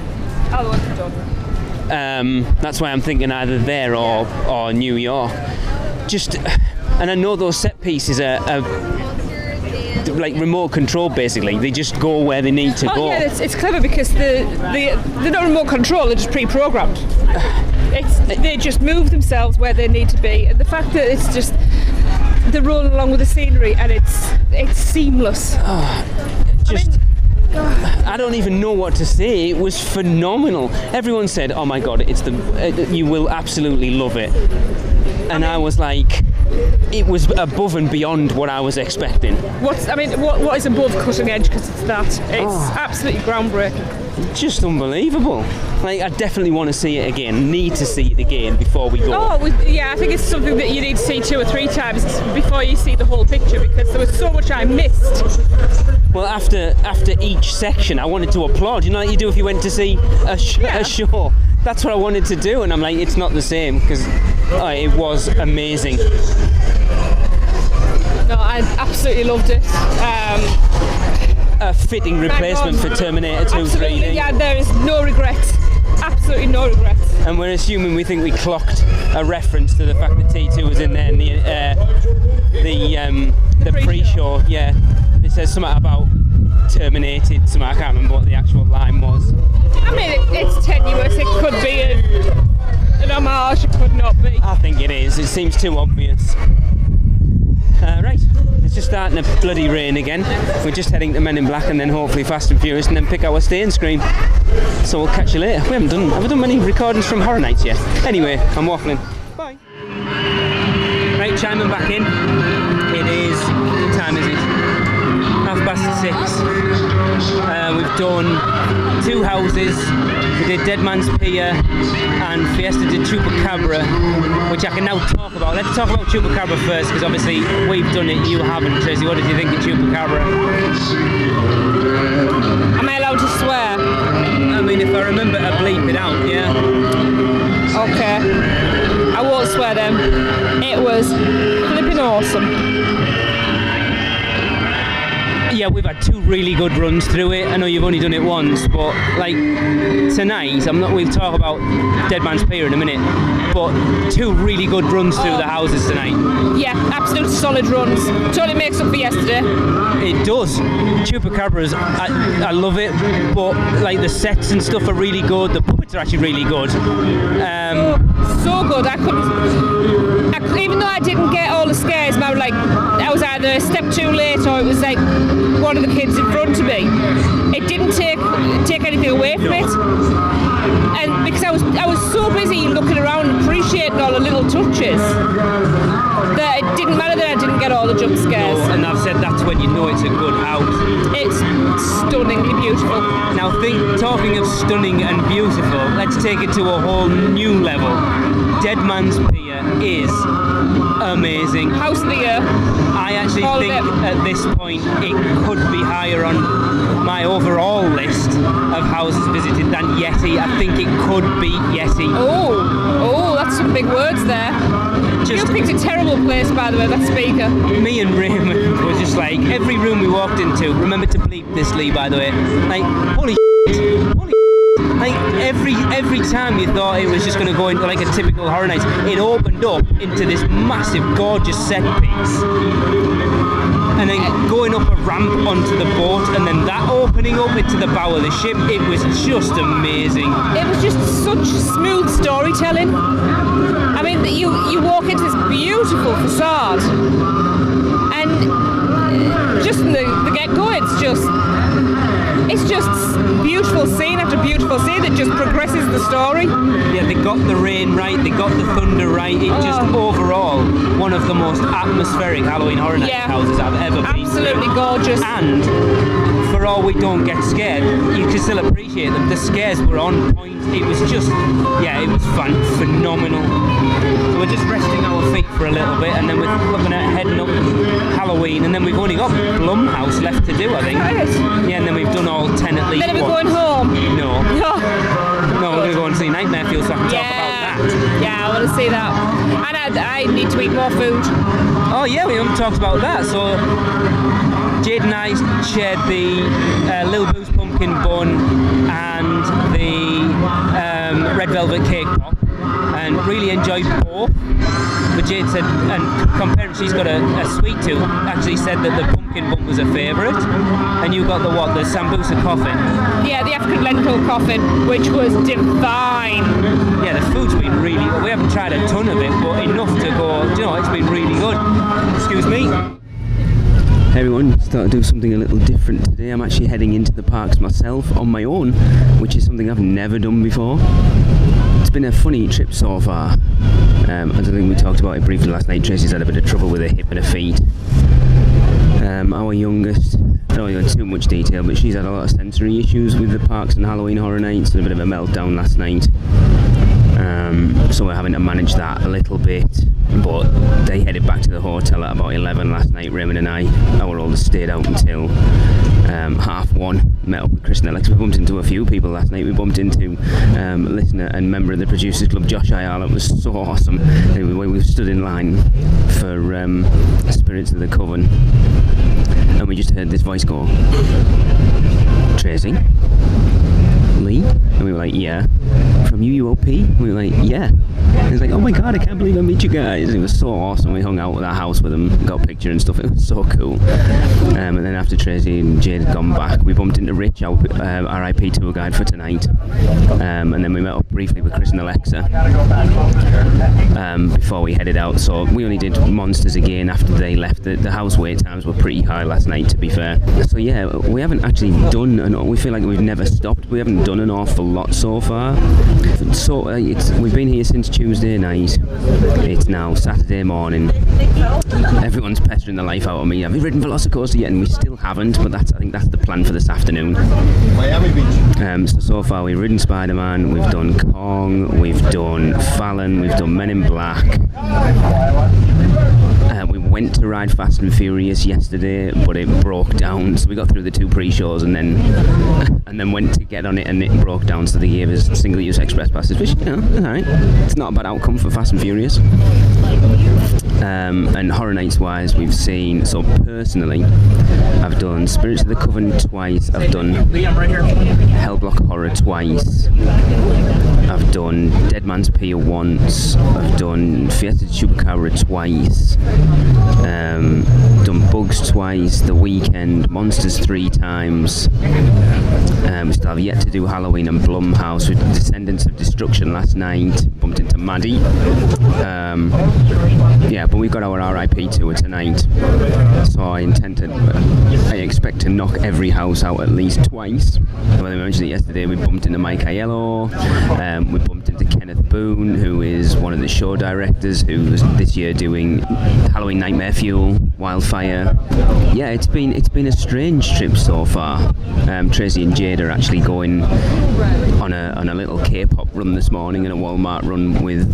Oh, the one from John. That's why I'm thinking either there or New York. And I know those set pieces are like remote control, basically. They just go where they need to go. Yeah, it's clever because they're not remote control, they're just pre-programmed. They just move themselves where they need to be, and the fact that it's just they're rolling along with the scenery and it's seamless. I don't even know what to say. It was phenomenal. Everyone said, "Oh my God, you will absolutely love it," and I was like, it was above and beyond what I was expecting. What is above cutting edge? Because it's absolutely groundbreaking. Just unbelievable. Like, I definitely want to see it again. Need to see it again before we go. I think it's something that you need to see 2 or 3 times before you see the whole picture, because there was so much I missed. Well, after each section, I wanted to applaud. You know, like you do if you went to see a show. that's what I wanted to do, and I'm like, it's not the same, because it was amazing. No, I absolutely loved it. A fitting replacement for Terminator 2 absolutely, 3D. yeah, there is no regrets. Absolutely no regrets. And we're assuming we think we clocked a reference to the fact that T2 was in there in the pre-show. Yeah, it says something about terminated. Something, I can't remember what the actual line was. I mean, it's tenuous. It could be an homage. It could not be. I think it is. It seems too obvious. Right, it's just starting to bloody rain again. We're just heading to Men in Black and then hopefully Fast and Furious and then pick our stay and scream. So we'll catch you later. Have we done many recordings from Horror Nights yet? Anyway, I'm waffling. Bye. Right, chiming back in. It is, what time is it? 6:30. We've done 2 houses. We did Dead Man's Pier and Fiesta de Chupacabra, which I can now talk about. Let's talk about Chupacabra first, because obviously we've done it, you haven't. Tracey, what did you think of Chupacabra? Am I allowed to swear? I mean, if I remember to bleep it out, yeah. Okay. I won't swear then. It was flipping awesome. Yeah, we've had 2 really good runs through it. I know you've only done it once, but like tonight, we'll talk about Dead Man's Pier in a minute, but 2 really good runs through the houses tonight. Yeah, absolute solid runs. Totally makes up for yesterday. It does. Chupacabras, I love it, but like the sets and stuff are really good. The puppets are actually really good. So good. I couldn't, even though I didn't get all the scares, I was either a step too late or it was like one of the kids in front of me. It didn't take anything away from it, and because I was so busy looking around and appreciating all the little touches that it didn't matter that I didn't get all the jump scares. No, and I've said that's when you know it's a good house. It's stunningly beautiful. Now, talking of stunning and beautiful, let's take it to a whole new level. Dead Man's Pier is amazing. House of the year. I actually think at this point it could be higher on my overall list of houses visited than Yeti. I think it could beat Yeti. Oh, that's some big words there. You picked a terrible place, by the way, that speaker. Me and Raymond was just like, every room we walked into, remember to bleep this, Lee, by the way, like, holy like every time you thought it was just going to go into like a typical Horror Nights, it opened up into this massive, gorgeous set piece. And then going up a ramp onto the boat, and then that opening up into the bow of the ship, it was just amazing. It was just such smooth storytelling. I mean, you walk into this beautiful facade, and just in the get-go, it's just beautiful scene after beautiful scene that just progresses the story. Yeah, they got the rain right, they got the thunder right. It just overall one of the most atmospheric Halloween Horror Nights houses I've ever been to. Absolutely gorgeous. And for all we don't get scared, you can still appreciate them. The scares were on point. It was just, it was phenomenal. So we're just resting our feet for a little bit, and then we're looking at heading up Halloween, and then we've only got Blumhouse left to do, I think. Right. Yeah, and then we've done all 10 at least. Then are we going home? No. No, we're going to go and see Nightmare Fuel so I can talk about that. Yeah, I want to see that. And I need to eat more food. Oh yeah, we haven't talked about that. So Jade and I shared the Lil Boo's pumpkin bun and the red velvet cake pop, and really enjoyed both. But Jade said, and comparing, she's got a sweet tooth, actually said that the pumpkin bun was a favourite, and you got the Sambusa coffin. Yeah, the African lentil coffin, which was divine. Yeah, the food's been really good. We haven't tried a ton of it, but enough to go, it's been really good. Excuse me. Hey everyone, thought I'd do something a little different today. I'm actually heading into the parks myself on my own, which is something I've never done before. It's been a funny trip so far. I don't think we talked about it briefly last night. Tracey's had a bit of trouble with her hip and her feet. Our youngest, I don't want to go into too much detail, but she's had a lot of sensory issues with the parks and Halloween Horror Nights, and a bit of a meltdown last night. So we're having to manage that a little bit. But they headed back to the hotel at about 11 last night. Raymond and I, our oldest, stayed out until 1:30. Met up with Chris and Alex. We bumped into a few people last night. We bumped into listener and member of the Producers Club, Josh Ayala. It was so awesome. We stood in line for Spirits of the Coven, and we just heard this voice go, Tracey, Lee? And we were like, yeah. From UUOP? We were like, yeah. He was like, oh my god, I can't believe I met you guys. It was so awesome. We hung out at our house with them, got a picture and stuff. It was so cool. And then after Tracey and Jade had gone back, we bumped into Rich, our RIP tour guide for tonight. And then we met up briefly with Chris and Alexa before we headed out. So we only did Monsters again after they left. The house wait times were pretty high last night, to be fair. So yeah, we haven't actually done, we feel like we've never stopped. We haven't done an awful lot so far. So we've been here since Tuesday night. It's now Saturday morning. Everyone's pestering the life out of me. Have you ridden Velocicoaster yet? And we still haven't, but I think that's the plan for this afternoon. Miami Beach. So far we've ridden Spider-Man, we've done Kong, we've done Fallon, we've done Men in Black. We went to ride Fast and Furious yesterday, but it broke down, so we got through the 2 pre-shows and then went to get on it, and it broke down, so they gave us single-use express passes, which, alright, it's not a bad outcome for Fast and Furious. And Horror Nights wise, we've seen, so personally, I've done Spirits of the Coven twice, I've done Hellblock Horror twice, I've done Dead Man's Pier once, I've done Fiesta de Chupacabra twice, done Bugs twice, The Weekend, Monsters 3 times. We still have yet to do Halloween and Blumhouse with Descendants of Destruction last night. Bumped into Maddie. But we've got our RIP tour tonight. So I expect to knock every house out at least twice. Well, I mentioned it yesterday. We bumped into Mike Aiello. We bumped into Kenneth Boone, who is one of the show directors, who was this year doing Halloween Nightmare Fuel, Wildfire. Yeah, it's been a strange trip so far. Tracey and Jade are actually going on a little K-pop run this morning and a Walmart run with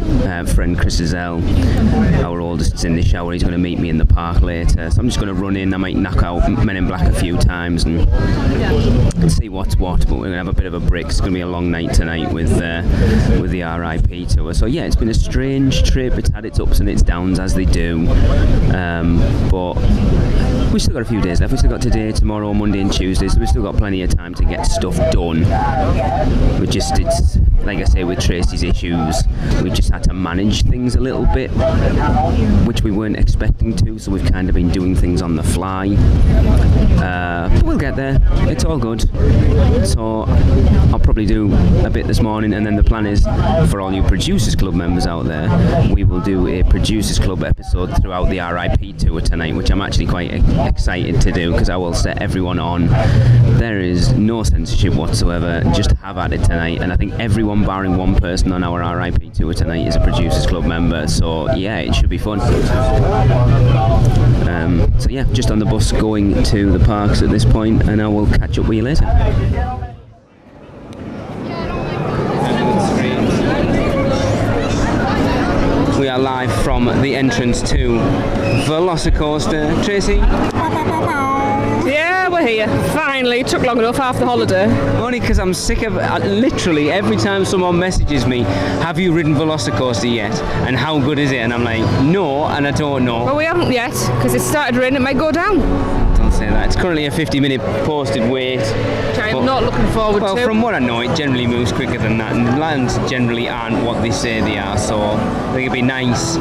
friend Chris Azell. Our oldest's in the shower. He's going to meet me in the park later. So I'm just going to run in. I might knock out Men in Black a few times and see what's what. But we're going to have a bit of a break. It's going to be a long night tonight with the RIP tour. So yeah, it's been a strange trip. It's had its ups and its downs, as they do. But we've still got a few days left. We've still got today, tomorrow, Monday and Tuesday, so we've still got plenty of time to get stuff done. It's like I say, with Tracey's issues, we just had to manage things a little bit, which we weren't expecting to, so we've kind of been doing things on the fly. But we'll get there. It's all good. So I'll probably do a bit this morning, and then the plan is, for all you Producers Club members out there, we will do a Producers Club episode throughout the RIP tour tonight, which I'm actually quite excited to do, because I will set everyone on. There is no censorship whatsoever. Just have at it tonight, and I think everyone barring one person on our RIP tour tonight is a Producers Club member, so yeah, it should be fun. So yeah, just on the bus going to the parks at this point, and I will catch up with you later. We are live from the entrance to Velocicoaster. Tracey? Yeah, we're here. Finally, took long enough after holiday. Only because I'm sick of literally every time someone messages me, have you ridden Velocicoaster yet? And how good is it? And I'm like, no, and I don't know. Well, we haven't yet, because it started raining. It might go down. Don't say that. It's currently a 50-minute posted wait. Which I am not looking forward to. Well, from what I know, it generally moves quicker than that, and the lands generally aren't what they say they are, so I think it'd be nice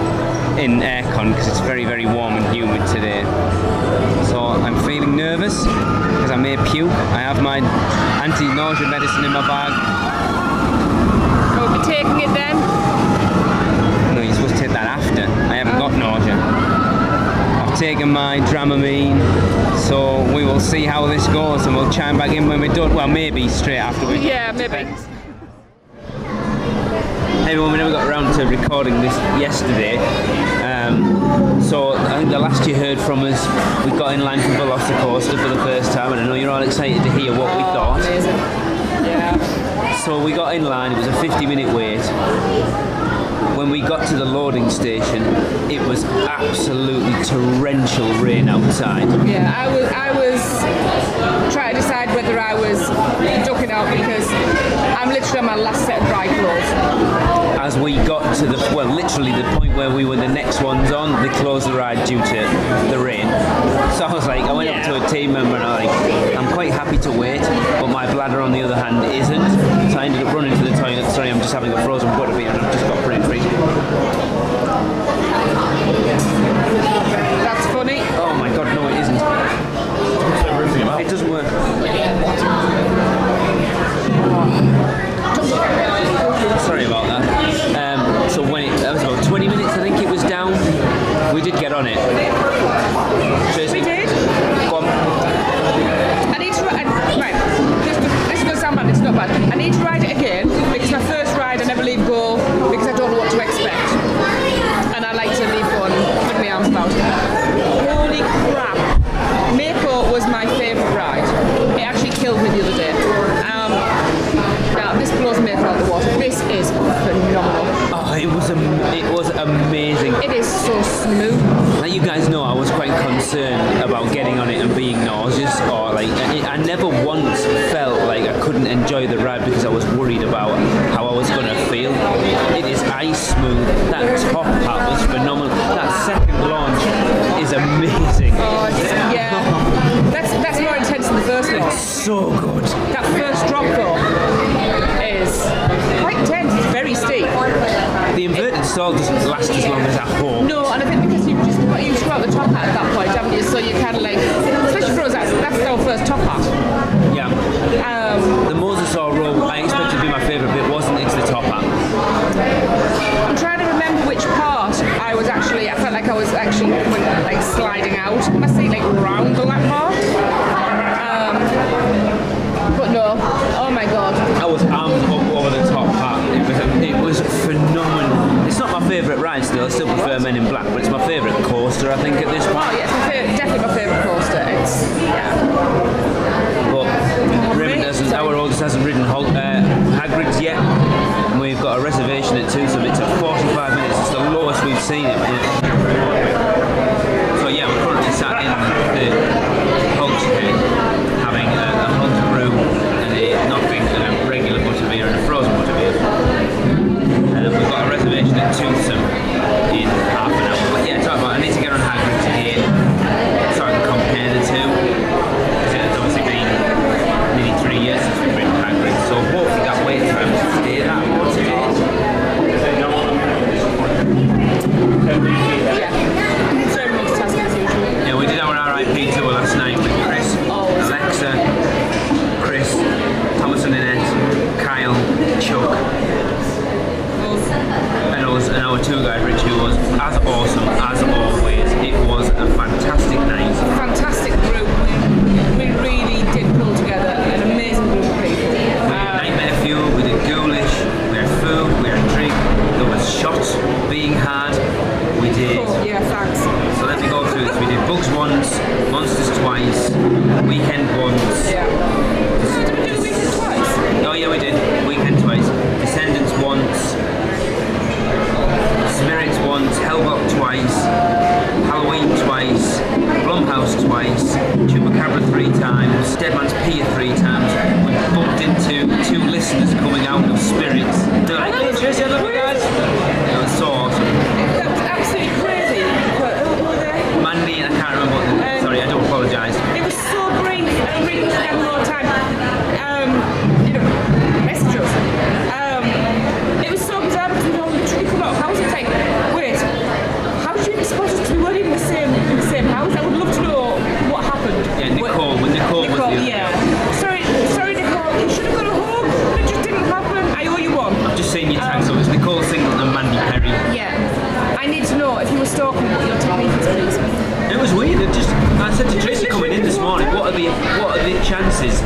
in aircon, because it's very, very warm and humid today. So I'm feeling nervous, because I may puke. I have my anti-nausea medicine in my bag. We'll be taking it then. No, you're supposed to take that after. I haven't got nausea. I've taken my Dramamine, so we will see how this goes, and we'll chime back in when we're done. Well, maybe straight afterwards. Yeah, maybe. Hey everyone, we never got around to recording this yesterday. So I think the last you heard from us, we got in line for Velocicoaster for the first time, and I know you're all excited to hear what we thought. Amazing. Yeah. So we got in line, it was a 50-minute wait. When we got to the loading station, it was absolutely torrential rain outside. Yeah, I was trying to decide whether I was ducking out because I'm literally on my last set of dry clothes. As we got to literally the point where we were the next ones on, they closed the ride due to the rain. So I was like, I went up to a team member and I'm quite happy to wait, but my bladder on the other hand isn't. So I ended up running to the toilet. Sorry, I'm just having a frozen butterbeer and I've just got brain freeze. That's funny. Oh my god, no it isn't. It doesn't work. Sorry about that. So that was about 20 minutes I think it was down. We did get on it. Tracey, We did. go on. I need to right. This is going to sound bad. It's not bad. I need to ride it again because my first ride I never leave go because I don't know what to expect, and I like to leave go and put my arms about. Holy crap! Mako was my favourite ride. It actually killed me the other day. Now this blows Mako out of the water. This is phenomenal. Oh, it was amazing. It is so smooth. Like you guys know, I was quite concerned about getting on it and being nauseous, or like I never once felt like I couldn't enjoy the ride because I was worried about how I was going to feel. It is ice smooth. That top part was phenomenal. That second launch is amazing. Oh, yeah. That's more intense than the first one. So good. That first drop though is quite intense. It's very steep. The inverted stall doesn't last as long as I hope. No, and I think because you got the top hat at that point, haven't you? So you kind of like, especially for us, that's our first top hat. Yeah. The Mosasaur row, I expected to be my favourite bit, wasn't it? It's the top hat. I'm trying to remember which part I felt like I was actually like sliding out. My seat like round on that part. But no, oh my god. I was arms up over the top part. It was phenomenal. It's not my favourite ride still. I still prefer Men in Black, but it's my favourite coaster I think at this point. Oh yeah, it's definitely my favourite coaster. But Raymond our oldest hasn't ridden Hagrid's yet, and we've got a reservation at 2, so it's at 45 minutes. It's the lowest we've seen it. So yeah, we're currently sat in the Hulk's head, having a Hulk brew and a nothing and a regular butterbeer and a frozen butterbeer. We've got a reservation at Toothsome in half an hour. But yeah, talk about I need to get on Hagrid's again so I can compare the two. Because it's obviously been nearly 3 years since we've been to Hagrid, so hopefully that wait time will stay that motivated. Yeah. So multitasking as usual. Yeah, we did our RIP tour last night with Chris, Alexa, Chris, Thomas and Annette, Kyle, Chuck, and us, and our tour guide Rich, who was as awesome as always. It was a fantastic night. Fantastic group. We really did pull together an amazing group of people. We had Nightmare Fuel, we did Ghoulish, we had food, we had drink, there was shots being had, we did... Cool. Yeah, thanks. So let me go through this. We did Bugs once, Monsters twice, Weekend once. Yeah. Did we do Weekend twice? Oh yeah, we did. Weekend twice. Descendants once, Spirits once, Hellbop twice, Halloween twice, Blumhouse twice, Chupacabra 3 times, Dead Man's Pier 3 times. We bumped into 2 listeners coming out of Spirits. They're like, hey Tracey, I love you guys. It was so awesome. That was absolutely crazy. Who were there? Mandy, and I can't remember what the... Sorry, I do apologise. It was so brief. I really wish I had more time. Message us. It was so bizarre because we all literally come out of house and think, wait, how did you even suppose us to be working in the same house? I would love to know what happened. Yeah, Nicole was the... Yeah. Sorry, Nicole. You should have got a hug. It just didn't happen. I owe you one. I've just seen your tags, so it's Nicole Singleton and Mandy Perry. Yeah. I need to know if you were stalking what your techniques, please. It was weird. I said to Tracey coming in this morning, what are the chances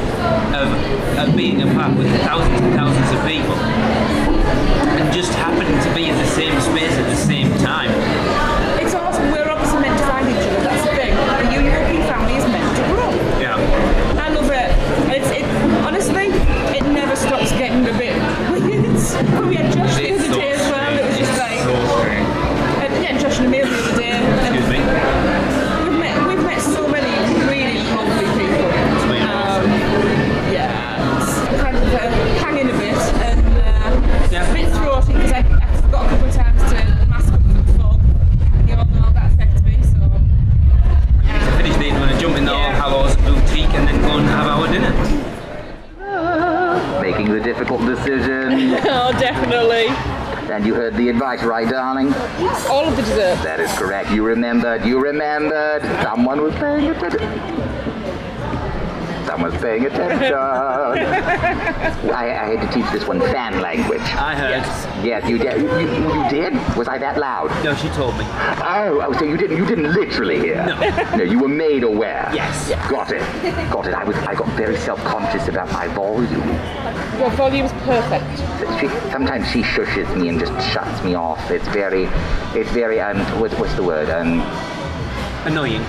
of being a park with thousands and thousands of people and just happening to be in the same space at the same time? It's awesome. We're obviously meant to find each other. That's the thing. The UUOP family is meant to grow. Yeah. I love it. Honestly, it never stops getting a bit quite right, darling. All of the dessert. That is correct. You remembered. Someone was paying attention. Someone's paying attention. I had to teach this one fan language. I heard. Yes, you did. You did? Was I that loud? No, she told me. Oh, so you didn't literally hear? No. No, you were made aware. Yes. Got it. I got very self-conscious about my volume. Your volume's perfect. Sometimes she shushes me and just shuts me off. It's very, what's the word? Annoying.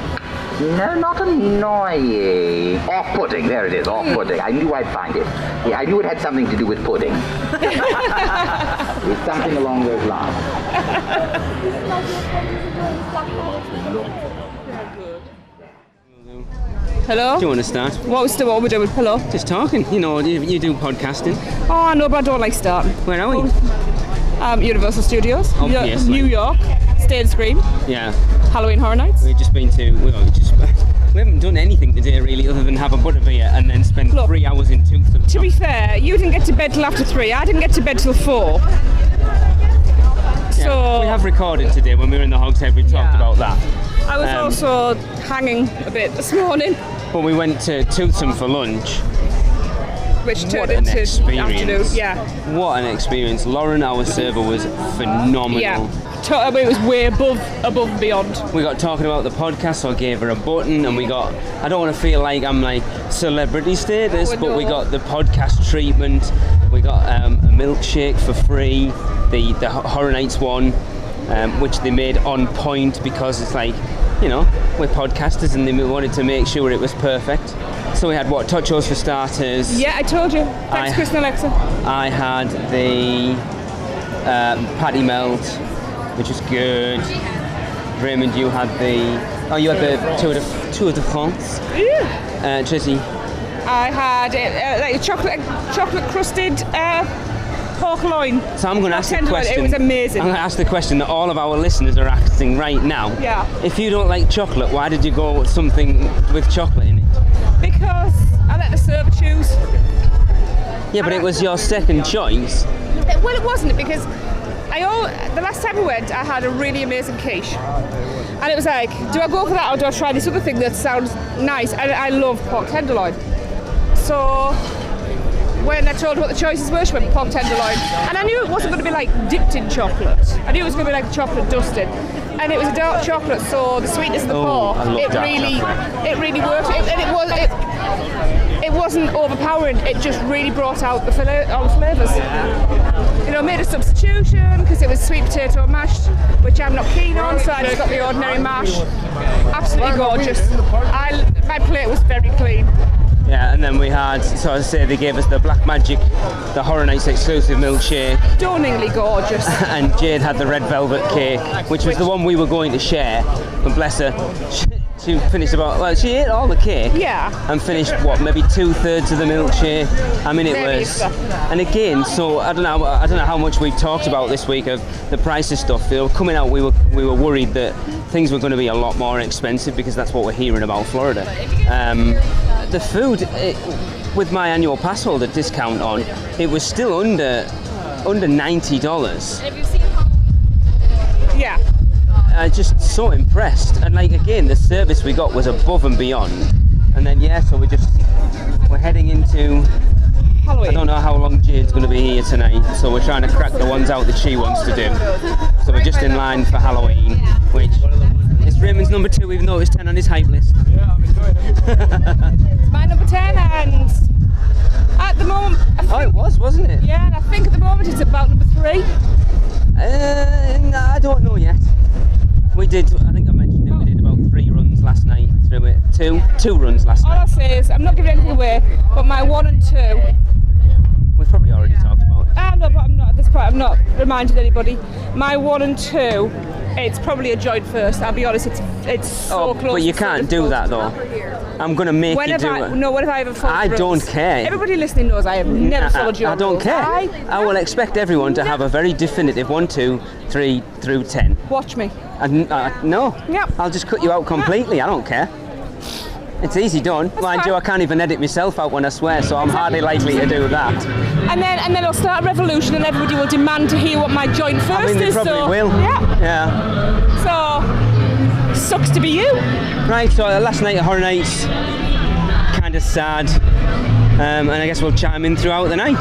No, not annoying. Off-putting. There it is. Off-putting. I knew I'd find it. Yeah, I knew it had something to do with pudding. It's something along those lines. Hello? Do you want to start? What we're doing? Hello? Just talking. You know, you do podcasting. Oh, I know, but I don't like starting. Where are we? Universal Studios. Obviously. New York. Stay and Scream. Yeah. Halloween Horror Nights. We've just been to. We haven't done anything today really, other than have a butterbeer and then spend 3 hours in Toothsome. To be fair, you didn't get to bed till after 3. I didn't get to bed till 4. So we have recorded today when we were in the Hogshead. We talked about that. I was also hanging a bit this morning. But we went to Toothsome for lunch. Which turned What an into experience. afternoon. Yeah. What an experience. Lauren, our server, was phenomenal. Yeah. It was way above and beyond. We got talking about the podcast, so I gave her a button, and we got, I don't want to feel like I'm like celebrity status, but we got the podcast treatment, we got a milkshake for free, the Horror Nights one, which they made on point because it's like, you know, we're podcasters and they wanted to make sure it was perfect. So we had tachos for starters. Yeah, I told you. Thanks, Chris and Alexa. I had the patty melt, which was good. Raymond, you had the Tour de France. Yeah. Tracy. I had like chocolate crusted pork loin. So I'm going to ask the question. It was amazing. I'm going to ask the question that all of our listeners are asking right now. Yeah. If you don't like chocolate, why did you go with something with chocolate in it? Because I let the server choose. Yeah, but it was your second choice. Well, it wasn't, because the last time we went, I had a really amazing quiche. And it was like, do I go for that or do I try this other thing that sounds nice? And I love pork tenderloin. So when I told her what the choices were, she went pork tenderloin. And I knew it wasn't going to be like dipped in chocolate. I knew it was going to be like chocolate dusted. And it was a dark chocolate, so the sweetness of the pork, it really worked. It wasn't overpowering. It just really brought out all the flavours. You know, made a substitution because it was sweet potato mash, which I'm not keen on, so I just got the ordinary mash. Absolutely gorgeous. My plate was very clean. Yeah, and then we had, so I say they gave us the Black Magic, the Horror Nights exclusive milkshake. Stunningly gorgeous. And Jade had the red velvet cake, which was the one we were going to share. But bless her, she finished she ate all the cake. Yeah. And finished maybe 2/3 of the milkshake. I mean, it was. And again, so I don't know how much we've talked about this week of the price of stuff. You know, coming out, we were worried that things were going to be a lot more expensive because that's what we're hearing about Florida. The food, with my annual pass holder discount on, it was still under $90. Have you seen? Yeah. Just so impressed, and like again, the service we got was above and beyond. And then so we're heading into Halloween. I don't know how long Jade's going to be here tonight, so we're trying to crack the ones out that she wants to do. So we're just in line for Halloween, which is Raymond's number 2, even though it was 10 on his hype list. Yeah, I'm enjoying it. It's my number 10, and at the moment... it was, wasn't it? Yeah, and I think at the moment it's about number 3. I don't know yet. I think I mentioned it, we did about 3 runs last night through it. Two runs last All night. I'll say is, I'm not giving anything away, but my 1 and 2... We've probably already talked about it. No, but I'm not at this point, I'm not reminding anybody. My 1 and 2, it's probably a joint first, I'll be honest, it's so close. But you can't do that though. I'm going to make you do it. No, what if I ever followed I don't care. Everybody listening knows I have never followed your I don't rules. care. I will expect everyone to have a very definitive 1, 2, 3 through 10. Watch me. No. Yep. I'll just cut you out completely. I don't care. It's easy done. Mind you, I can't even edit myself out when I swear, so I'm hardly likely to do that. then it'll start a revolution, and everybody will demand to hear what my joint first I mean, they is. probably So will. yeah. So sucks to be you. Right, so last night at Horror Nights, kind of sad, and I guess we'll chime in throughout the night.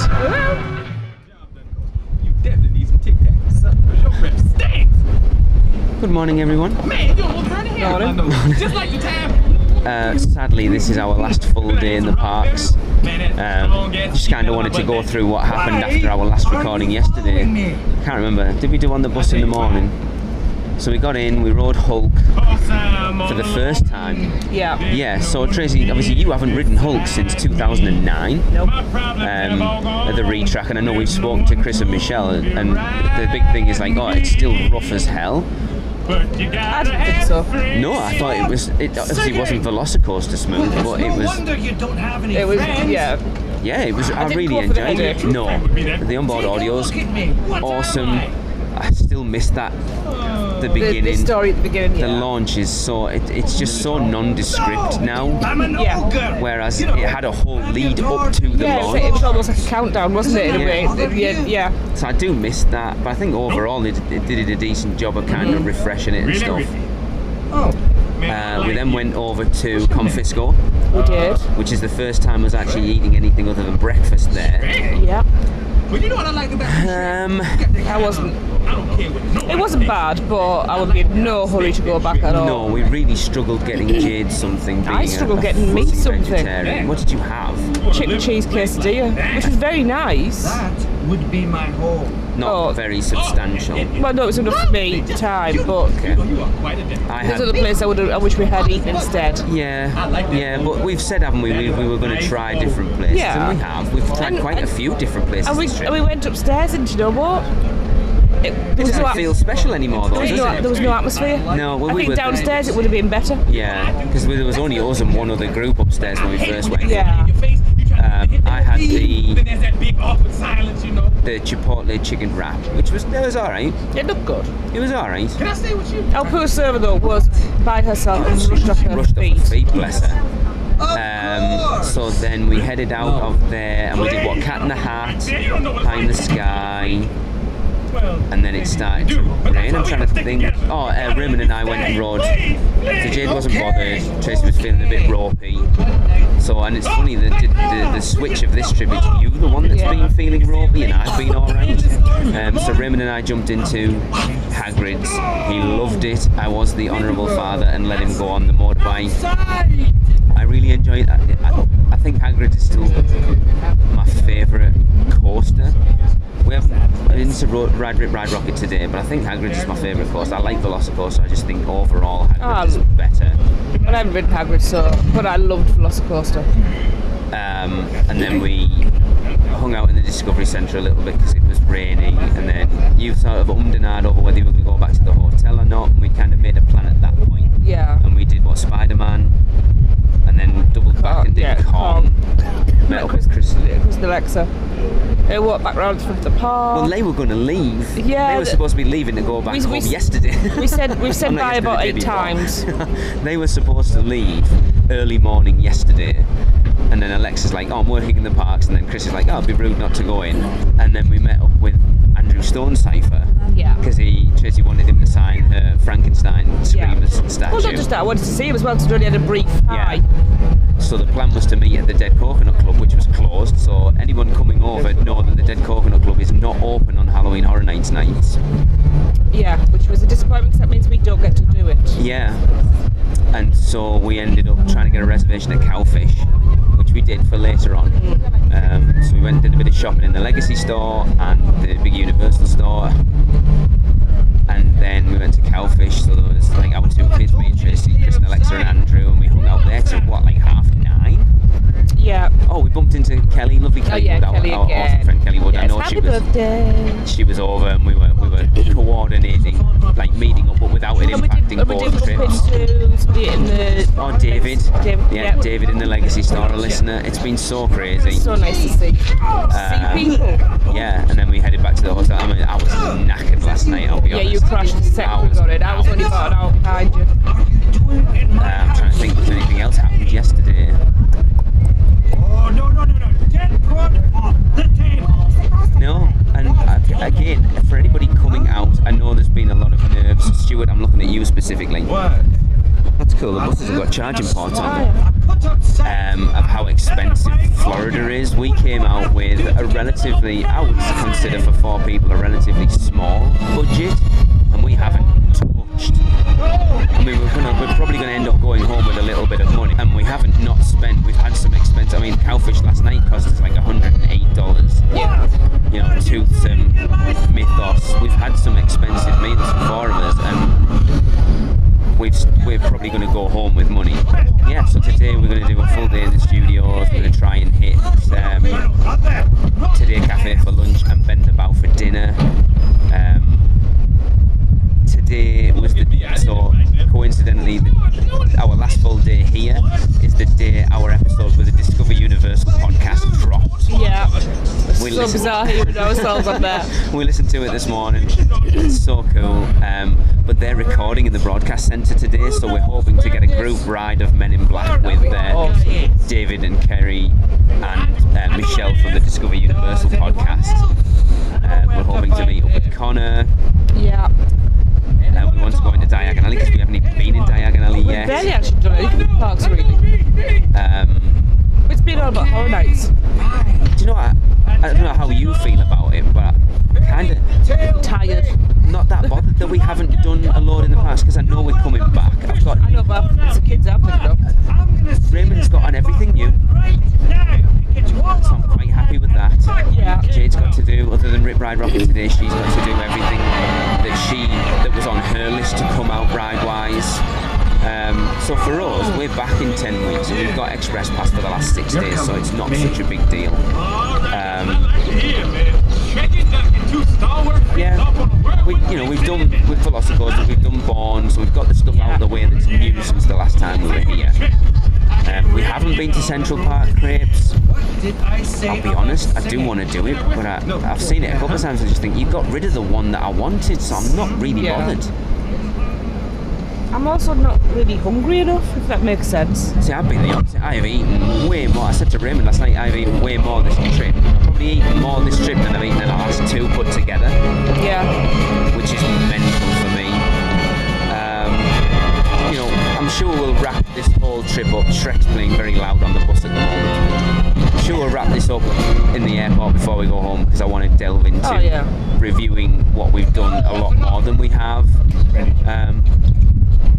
You definitely need some Tic Tacs, because your rep stinks. Good morning, everyone. Man, you almost burning here. Just like the time. Sadly, this is our last full day in the parks. Just kind of wanted to go through what happened after our last recording yesterday. Can't remember. Did we do On the Bus in the morning? So we got in, we rode Hulk for the first time. Yeah. Yeah, so Tracey, obviously you haven't ridden Hulk since 2009 Nope. at the retrack, and I know we've spoken to Chris and Michelle, and the big thing is like, oh, it's still rough as hell. I didn't think so. No, I thought it obviously wasn't Velocicoaster smooth, but it was, yeah, it was, I didn't really go for the enjoyed it. headache. No, the onboard audio's awesome. I still miss that, the beginning. The story at the beginning, The yeah. launch is so, it's just so nondescript now. Yeah. Whereas it had a whole lead up to the Yeah, launch. it was almost like a countdown, wasn't it, in a way? Yeah. So I do miss that, but I think overall it did a decent job of kind of refreshing it and stuff. We then went over to Confisco. We did. Which is the first time I was actually eating anything other than breakfast there. Yeah. Well, you know what I like about I wasn't. It wasn't bad, but I would be in no hurry to go back at all. No, we really struggled getting Jade something. I struggled getting me something. Vegetarian. What did you have? Chicken cheese quesadilla, which was very nice. That would be my home. Not very substantial. Well, no, it was enough for me at the time, but Okay. You are quite a different. I there's had, other place I wish we had eaten instead. yeah, but we've said, haven't we? We were going to try different places, Yeah. and we have. We've tried And- quite a few different places. And this trip. we went upstairs, and do you know what? There It was doesn't feel special anymore, though, does it? there was no atmosphere. No, well, I we think were downstairs it would have been better. Yeah, because there was only us and one other group upstairs when we first went. Yeah. I had Then there's that big awkward silence, you know. the chipotle chicken wrap, which was alright. It looked good. It was alright. Can I stay with you? Our poor server though was by herself and rushed off her Rushed up feet. her feet, bless her. So then we headed out of there and we did what? Cat in the Hat, Pie in the Sky, and then it started to rain. I'm trying to think. Oh, Raymond and I went and rode. So Jade wasn't bothered. Tracy was feeling a bit ropey. So, and it's funny that the switch of this trip is you, the one that's been feeling ropey, and I've been alright. So Raymond and I jumped into Hagrid's. He loved it. I was the honourable father and let him go on the motorbike. I really enjoyed it. I think Hagrid's is still my favourite coaster. We haven't been to Ride Rocket today, but I think Hagrid's is my favourite coaster. I like Velocicoaster. I just think overall Hagrid's is better. I haven't ridden Hagrid, but I loved Velocicoaster. And then we hung out in the Discovery Centre a little bit because it was raining, and then you sort of ummed and ahed over whether you were going to go back to the hotel or not, and we kind of made a plan at that point. Yeah. And we did what, Spider-Man, and then doubled back and did Kong. Met up with Chris and Alexa. They walked back round to the front of the park. Well, they were going to leave. Yeah, they were supposed to be leaving to go back home yesterday. We've said Well, not bye about yesterday, 8 times. They were supposed to leave early morning yesterday, and then Alexa's like, "Oh, I'm working in the parks," and then Chris is like, "Oh, it'd be rude not to go in." And then we met up with Andrew Stone's cipher. Yeah. Because Tracy wanted him to sign her Frankenstein Screamers statue. Well, not just that, I wanted to see him as well because we only had a brief hi. So the plan was to meet at the Dead Coconut Club, which was closed. So anyone coming over know that the Dead Coconut Club is not open on Halloween Horror Nights nights. Yeah, which was a disappointment because that means we don't get to do it. Yeah. And so we ended up trying to get a reservation at Cowfish, which we did for later on. So we went and did a bit of shopping in the Legacy store and the big Universal store. And then we went to Cowfish, so there was like our two kids, me and Tracy, Chris and Alexa and Andrew, and we hung out there till what, like 9:30? Yeah. Oh, we bumped into Kelly, lovely Kelly Wood, our awesome friend Kelly Wood. Yes, I know happy birthday. she was over, and we were coordinating, like meeting up, but without it impacting both trips. Oh, David. Yeah, David in the Legacy store, a listener. It's been so crazy. So nice to see. See people. Yeah, and then we headed back to the hotel. I mean, I was knackered last night, I'll be honest. Yeah, you crashed the second we got it. I was only about an hour behind you. I'm trying to think if there's anything else happened yesterday. Oh, no. Get brought off the table. specifically. That's cool. The buses have got charging ports on them. Of how expensive Florida is. We came out with a relatively, I would consider for 4 people, a relatively small budget, and we haven't touched. I mean, we're probably going to end up going home with a little bit of money, and we haven't not spent. We've had some expense. I mean, cowfish last night cost us like $108. Yeah. You know, toothsome, mythos. We've had some expensive meals for 4 of us, and we're probably going to go home with money. Yeah, so today we're going to do a full day in the studios. We're going to try and hit Today Cafe for lunch and Bend the Bow for dinner. Today was so coincidentally, our last full day here is the day our episode with the Discover Universal podcast dropped. Yeah. It's so bizarre hearing ourselves on there. We listened to it this morning. It's so cool. But they're recording in the broadcast centre today, so we're hoping to get a group ride of Men in Black with David and Kerry and Michelle from the Discover Universal podcast. We're hoping to meet up with Connor. Yeah. We want to go into Diagon Alley because we haven't even been in Diagon Alley yet. We've barely actually done anything in the parks, really. It's been all about horror nights. Do you know what? I don't know how you feel about it, but kind of tired. Not that bothered that we haven't done a load in the past because I know we're coming back. I know, but it's the kids out there, Raymond's got on everything new, so I'm quite happy with that. Yeah. Jade's got to do, other than Rip Ride Rocket today, she's got to do everything that was on her list to come out ride-wise. So for us, we're back in 10 weeks and we've got Express Pass for the last 6 days, so it's not such a big deal. Yeah, we've got lots of courses, we've done Bourne, so we've got the stuff out of the way that's new since the last time we were here. We haven't been to Central Park Crepes. I'll be honest, I do want to do it, but I've seen it a couple of times and I just think you got rid of the one that I wanted, so I'm not really bothered. I'm also not really hungry enough, if that makes sense. See, I've been the opposite. I've eaten way more. I said to Raymond last night, I've eaten way more this trip. I've probably eaten more this trip than I've eaten in the last 2 put together. Yeah. Which is mental for me. I'm sure we'll wrap this whole trip up. Shrek's playing very loud on the bus at the moment. I'm sure we'll wrap this up in the airport before we go home because I want to delve into reviewing what we've done a lot more than we have.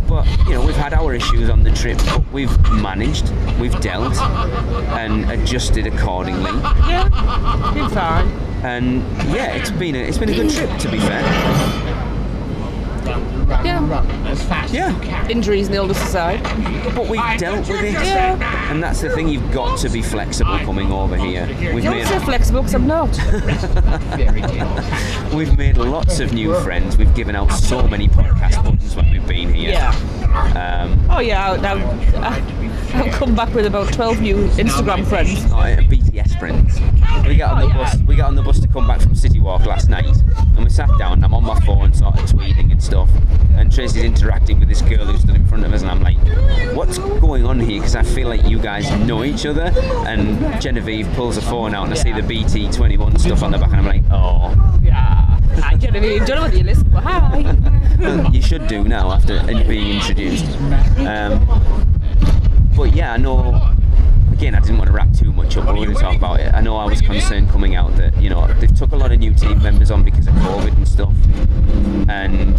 But, we've had our issues on the trip, but we've managed, we've dealt, and adjusted accordingly. Yeah, been fine. And it's been a good trip, to be fair. Yeah. Injuries on the older side. But we've dealt with it. Yeah. And that's the thing, you've got to be flexible coming over here. You're so flexible because I'm not. We've made lots of new friends. We've given out so many podcast buttons when we've been here. I'll come back with about 12 new Instagram friends. BTS friends. We got on the bus to come back from City Walk last night, and we sat down and I'm on my phone sort of tweeting and stuff, and Tracey's interacting with this girl who stood in front of us, and I'm like, what's going on here? Because I feel like you guys know each other. And Genevieve pulls a phone out and I see the BT21 stuff on the back and I'm like, oh. Yeah. Hi Genevieve, don't know whether you listen, but hi. Well, you should do now after being introduced. But yeah, I know, again, I didn't want to wrap too much up, but we're going to talk about it. I know I was concerned coming out that, they've took a lot of new team members on because of COVID and stuff, and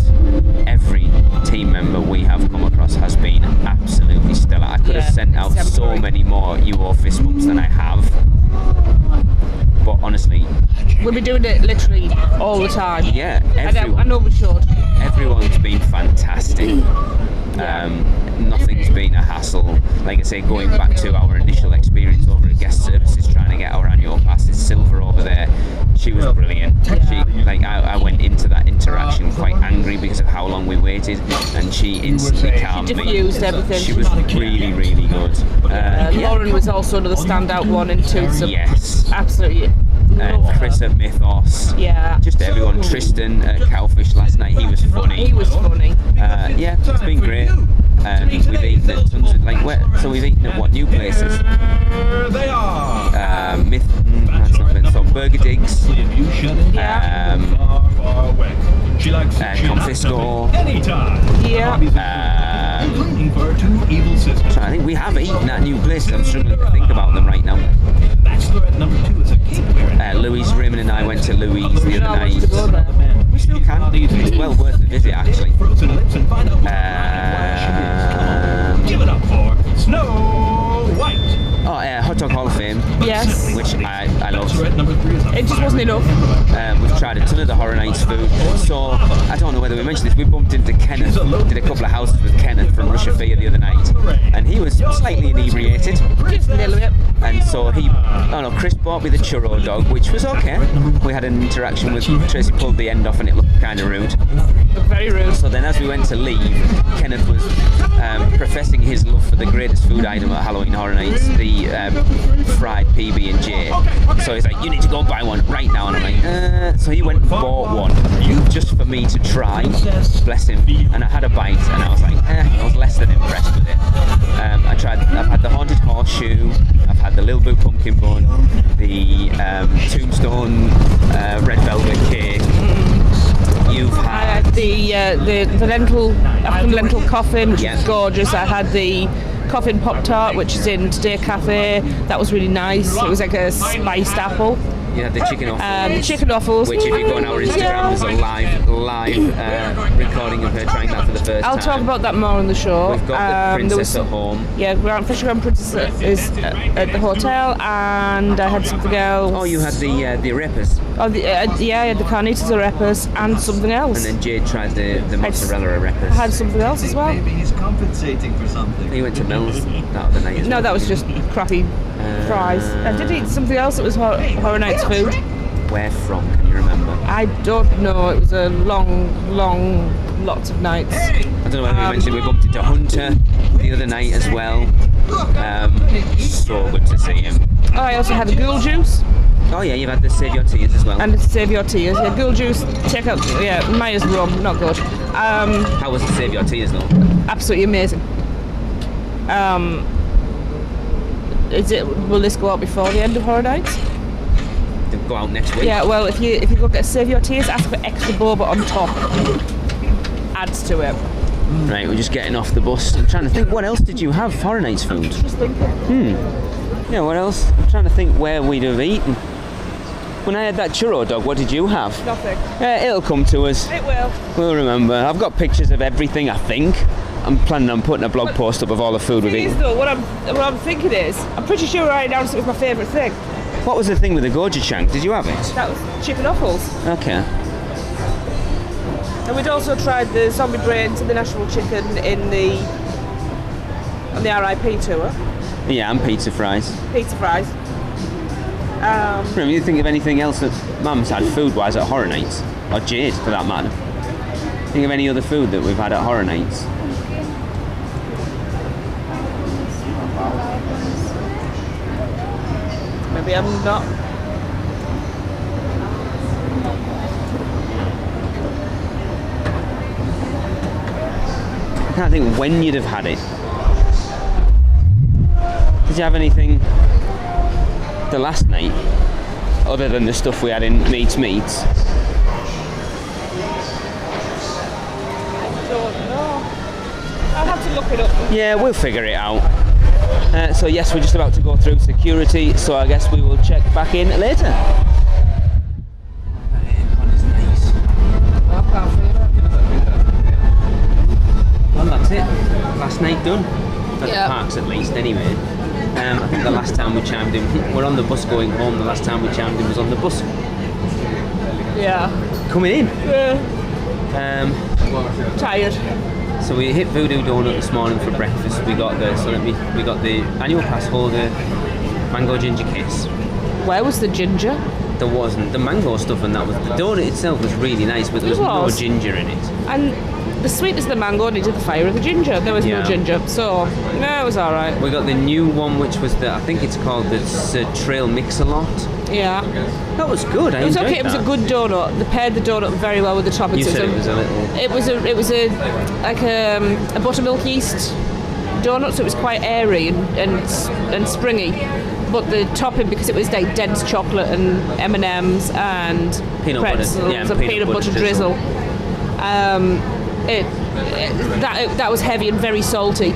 every team member we have come across has been absolutely stellar. I could have sent out so many more UUOP fist bumps than I have, but honestly, we'll be doing it literally all the time. Yeah, I know we should. Everyone's been fantastic. Nothing's been a hassle. Like I say, going back to our initial experience over at Guest Services trying to get our annual passes, Silver over there, she was brilliant. I went into that interaction quite angry because of how long we waited, and she instantly calmed me. She diffused everything. She was really, really good. Lauren was also another standout one in Toothsome. Yes. Absolutely. Chris at Mythos. Yeah. Just everyone. Tristan at Cowfish last night, he was funny. It's been great. We've eaten at tons of, we've eaten at what new places? That's not been so Burger Digs, Confisco. Yeah. So I think we have eaten at new places. I'm struggling to think about them right now. Louis, Raymond and I went to Louis the other night. We still can. It's well worth the visit, actually. Give it up for Snow White. Hot Dog Hall of Fame. Yes. Which I love. It just wasn't enough. We've tried a ton of the Horror Nights food. So, I don't know whether we mentioned this, we bumped into Kenneth, did a couple of houses with Kenneth from Russia Fear the other night. And he was slightly inebriated. Just a little bit. And so Chris bought me the churro dog, which was okay. We had an interaction with Tracy, pulled the end off and it looked kind of rude. Very rude. So then as we went to leave, Kenneth was professing his love for the greatest food item at Halloween Horror Nights, the fried PB&J. So he's like, you need to go and buy one right now. And I'm like, so he went and bought one just for me to try, bless him. And I had a bite and I was like, I was less than impressed with it. I've had the Haunted Horseshoe, I've had the Little Boo Pumpkin Bun, the Tombstone Red Velvet Cake. You've had the lentil coffin, which is gorgeous. I had the coffin Pop-Tart, which is in Today Cafe. That was really nice. It was like a spiced apple. You had the chicken offals. Chicken offals. Which, if you go on our Instagram, there's a live recording of her trying that for the first time. I'll talk about that more on the show. We've got the Princess at home. Yeah, Fisher Grand Princess is at the hotel, and I had something else. Oh, you had the arepas. Oh, I had the carnitas arepas and something else. And then Jade tried the mozzarella arepas. I had something else as well. Maybe he's compensating for something. He went to Mel's that other night as well. No, that was just crappy fries. I did eat something else that was Horror Nights food. Where from? Can you remember? I don't know. It was a long, lots of nights. I don't know whether we mentioned we bumped into Hunter the other night as well. So good to see him. Oh, I also had a ghoul juice. Oh yeah, you've had the Save Your Tears as well. And the Save Your Tears. Yeah, ghoul juice. Check out. Yeah, Maya's rum. Not good. How was the Save Your Tears though? Absolutely amazing. Will this go out before the end of Horror Nights? They'll go out next week. Yeah, well, if you go get a Save Your Tears, ask for extra boba on top. Adds to it. Right, we're just getting off the bus. I'm trying to think, what else did you have? Horror Nights food? Just thinking. Yeah, what else? I'm trying to think where we'd have eaten. When I had that churro dog, what did you have? Nothing. It'll come to us. It will. We'll remember. I've got pictures of everything, I think. I'm planning on putting a blog post up of all the food we've eaten. Though, what I'm thinking is, I'm pretty sure I announced it was my favourite thing. What was the thing with the gochujang? Did you have it? That was chicken offals. Okay. And we'd also tried the zombie brains and the national chicken on the RIP tour. Yeah, and pizza fries. Pizza fries. Remember, you think of anything else that Mum's had food-wise at Horror Nights? Or Jade, for that matter. Think of any other food that we've had at Horror Nights? Maybe I'm not. I can't think when you'd have had it. Did you have anything the last night, other than the stuff we had in Meats? I don't know. I'll have to look it up. Yeah, we'll figure it out. So yes, we're just about to go through security, so I guess we will check back in later. Well, that's it. Last night done. At the parks at least, anyway. I think the last time we chimed in, we're on the bus going home, the last time we chimed in was on the bus. Yeah. Coming in. Tired. So we hit Voodoo Donut this morning for breakfast. We got the annual pass holder, mango ginger kiss. Where was the ginger? There wasn't. The mango stuff and that was, the donut itself was really nice, but there was no ginger in it. And the sweetness of the mango needed the fire of the ginger. There was no ginger, so no, it was all right. We got the new one, which was I think it's called the Trail Mix-a-Lot. Yeah. That was good. It was okay. It was a good donut. They paired the donut very well with the toppings. You said it was a little. It was a buttermilk yeast donut, so it was quite airy and springy. but the topping, because it was like dense chocolate and M&Ms and Peanut butter, pretzels yeah, and peanut butter drizzle. That was heavy and very salty.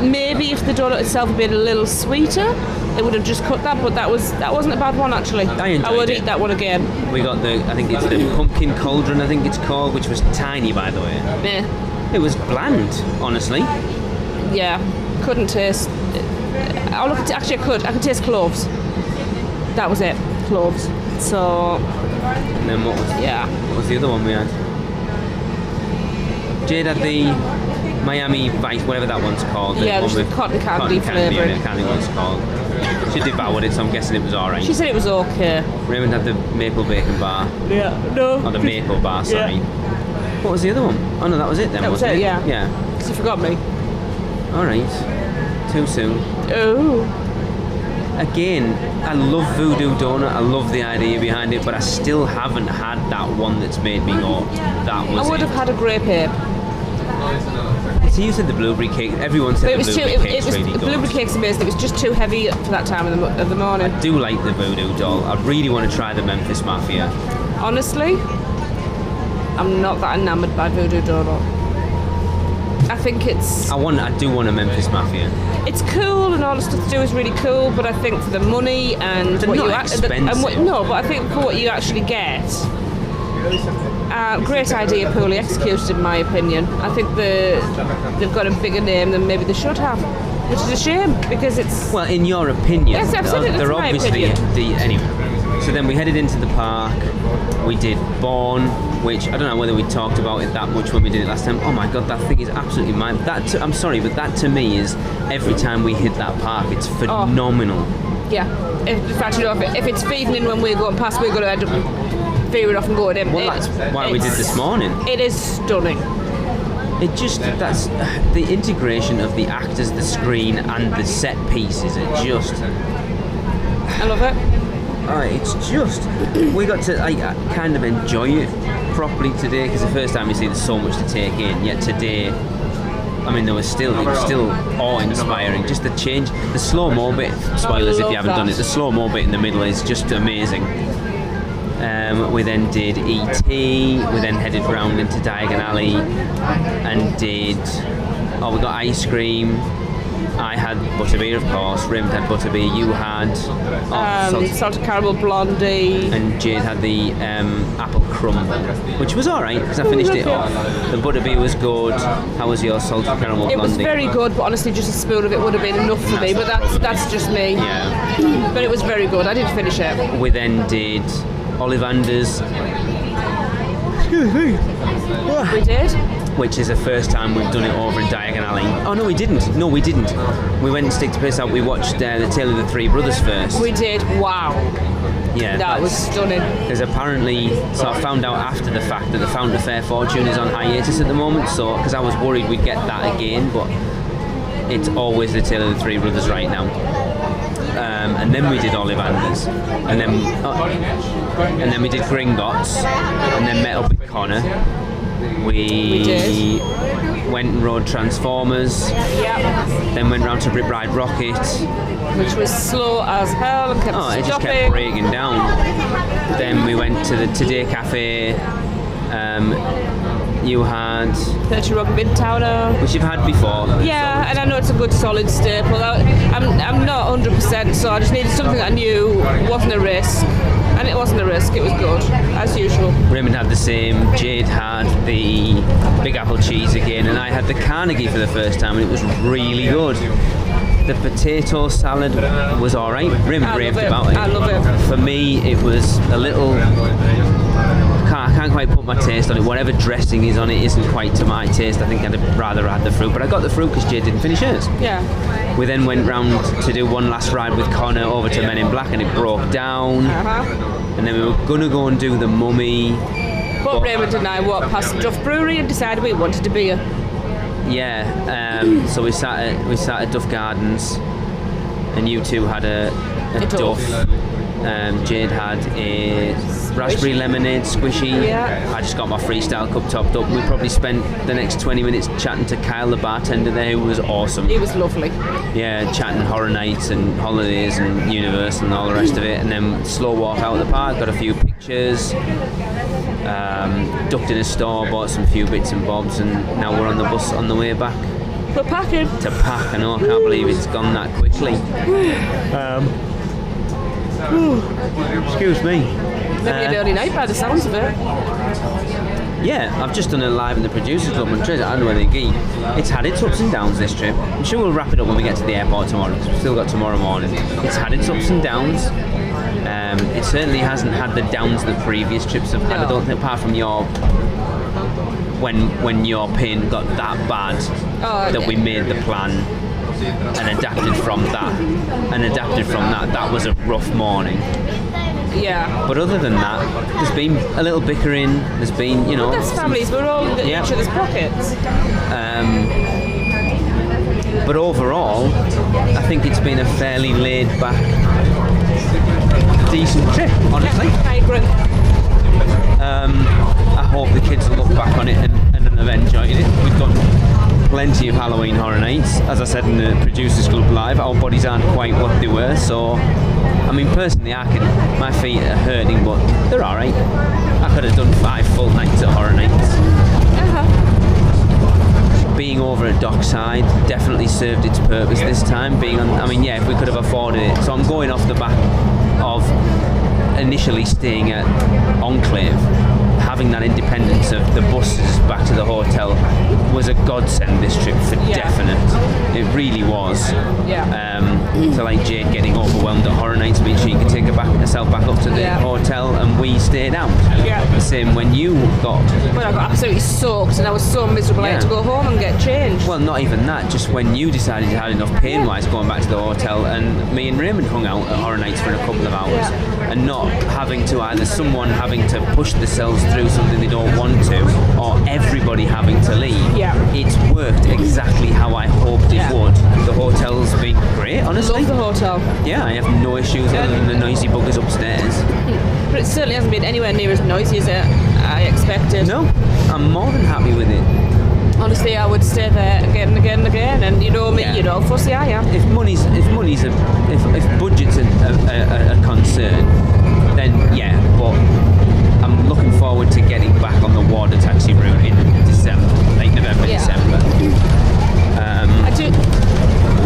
Maybe if the donut itself had been a little sweeter, it would have just cut that. But that wasn't a bad one actually. I would eat that one again. We got I think it's the pumpkin cauldron, I think it's called, which was tiny, by the way. Yeah. It was bland, honestly. Yeah, couldn't taste. Actually, I could taste cloves. That was it, cloves. So. And then what was the other one we had? Jade had the Miami Vice, whatever that one's called. Yeah, the cotton candy flavouring. I can't think what it's called. She devoured it, so I'm guessing it was alright. She said it was okay. Raymond had the maple bacon bar. Yeah, no. Or the maple bar, sorry. Yeah. What was the other one? Oh no, that was it then, That was wasn't it, it? yeah. Yeah. Because you forgot me. Alright. Too soon. Oh. Again, I love Voodoo Donut, I love the idea behind it, but I still haven't had that one that's made me go, that was I would have had a grape ape. So you said the blueberry cake, everyone said the blueberry cake's really good. The blueberry cake's amazing, it was just too heavy for that time of the morning. I do like the Voodoo Doll, I really want to try the Memphis Mafia. Honestly, I'm not that enamoured by Voodoo Donut. I think it's... I do want a Memphis Mafia. It's cool and all the stuff to do is really cool, but I think for the money and They're what not you expensive. no, but I think for what you actually get, great idea, poorly executed in my opinion. I think they've got a bigger name than maybe they should have, which is a shame because it's... Well, in your opinion, Yes, absolutely, they're that's my obviously opinion. anyway. So then we headed into the park. We did Born, which I don't know whether we talked about it that much when we did it last time. Oh my god, that thing is absolutely mad. I'm sorry, but that to me is every time we hit that park, it's phenomenal. Yeah. In fact, you know, if it's feeding in when we're going past, we're going to end up veering off and going in. Well, that's why we did this morning. It is stunning. That's the integration of the actors, the screen, and the set pieces are just... I love it. It's just, we got to kind of enjoy it properly today, because the first time you see there's so much to take in, yet today, I mean, it was still awe-inspiring. Just the change, the slow-mo bit, spoilers if you haven't done it, the slow-mo bit in the middle is just amazing. We then did E.T., we then headed round into Diagon Alley and we got ice cream. I had butterbeer, of course. Raymond had butterbeer. You had salted caramel blondie, and Jade had the apple crumble, which was all right because I finished it off. The butterbeer was good. How was your salted caramel blondie? It was very good, but honestly, just a spoon of it would have been enough for me. But that's just me. Yeah. But it was very good. I did finish it. We then did Ollivander's. Excuse me. We did. Which is the first time we've done it over in Diagon Alley. Oh no, we didn't. We went and stick to piss out. We watched The Tale of the Three Brothers first. We did. Wow. Yeah, that was stunning. There's apparently, so I found out after the fact that the Fountain of Fair Fortune is on hiatus at the moment. So, because I was worried we'd get that again, but it's always The Tale of the Three Brothers right now. And then we did Ollivander's, and then we did Gringotts, and then met up with Connor. We did. Went and rode Transformers. Yep. Then went round to Rip Ride Rocket, which was slow as hell and kept stopping. It just kept breaking down. Then we went to the Today Cafe. You had 30 Rock Midtowner, which you've had before. Yeah, and I know it's a good solid staple. I'm not 100%, so I just needed something that I knew wasn't a risk. And it wasn't a risk, it was good, as usual. Raymond had the same, Jade had the Big Apple Cheese again, and I had the Carnegie for the first time, and it was really good. The potato salad was alright. Raymond raved about it. I love it. For me, it was a little... I can't quite put my taste on it. Whatever dressing is on it isn't quite to my taste. I think I'd rather had the fruit, but I got the fruit because Jade didn't finish hers. Yeah. We then went round to do one last ride with Connor over to Men in Black, and it broke down. And then we were gonna go and do the Mummy. But Raymond and I walked past Duff Brewery and decided we wanted a beer. Yeah. So we sat at Duff Gardens, and you two had a Duff. Jade had a raspberry lemonade squishy. Yeah. I just got my freestyle cup topped up. We probably spent the next 20 minutes chatting to Kyle, the bartender there, who was awesome. It was lovely. Yeah, chatting horror nights and holidays and Universe and all the rest of it, and then slow walk out of the park, got a few pictures, ducked in a store, bought some few bits and bobs, and now we're on the bus on the way back. We're packing. To pack. I know, I can't believe it's gone that quickly. Excuse me. Maybe an early night by the sounds of it. Yeah, I've just done a live in the Producers Club and Tracey and Lee. It's had its ups and downs this trip. I'm sure we'll wrap it up when we get to the airport tomorrow, because we've still got tomorrow morning. It's had its ups and downs. It certainly hasn't had the downs that previous trips have had. I don't think, apart from your when your pain got that bad that we made the plan and adapted from that. That was a rough morning. Yeah. But other than that, there's been a little bickering. There's been, you know. That's families. We're all in each other's pockets. But overall, I think it's been a fairly laid back, decent trip, honestly. I agree. I hope the kids will look back on it and have enjoyed it. We've done plenty of Halloween Horror Nights. As I said in the Producers Club Live, our bodies aren't quite what they were, so I mean, personally, my feet are hurting, but they're alright. I could have done 5 full nights at Horror Nights. Being over at Dockside definitely served its purpose this time. If we could have afforded it. So I'm going off the back of initially staying at Enclave. Having that independence of the buses back to the hotel was a godsend this trip for definite. It really was. So like Jade getting overwhelmed at Horror Nights, means she could take herself back up to the hotel, and we stayed out. The same when you got. Well, I got absolutely soaked and I was so miserable. I had to go home and get changed. Well, not even that. Just when you decided you had enough pain-wise going back to the hotel, and me and Raymond hung out at Horror Nights for a couple of hours, and not having to someone having to push themselves through something they don't want to, or everybody having to leave. It's worked exactly how I hoped it would. The hotel's been great, honestly. Love the hotel. Yeah, I have no issues other than the noisy buggers upstairs. But it certainly hasn't been anywhere near as noisy as I expected. No, I'm more than happy with it. Honestly, I would stay there again and again and again, and you know me, you know, fussy I am. If budget's a concern, then but I'm looking forward to getting back on the water taxi route in December, like November, December. I do.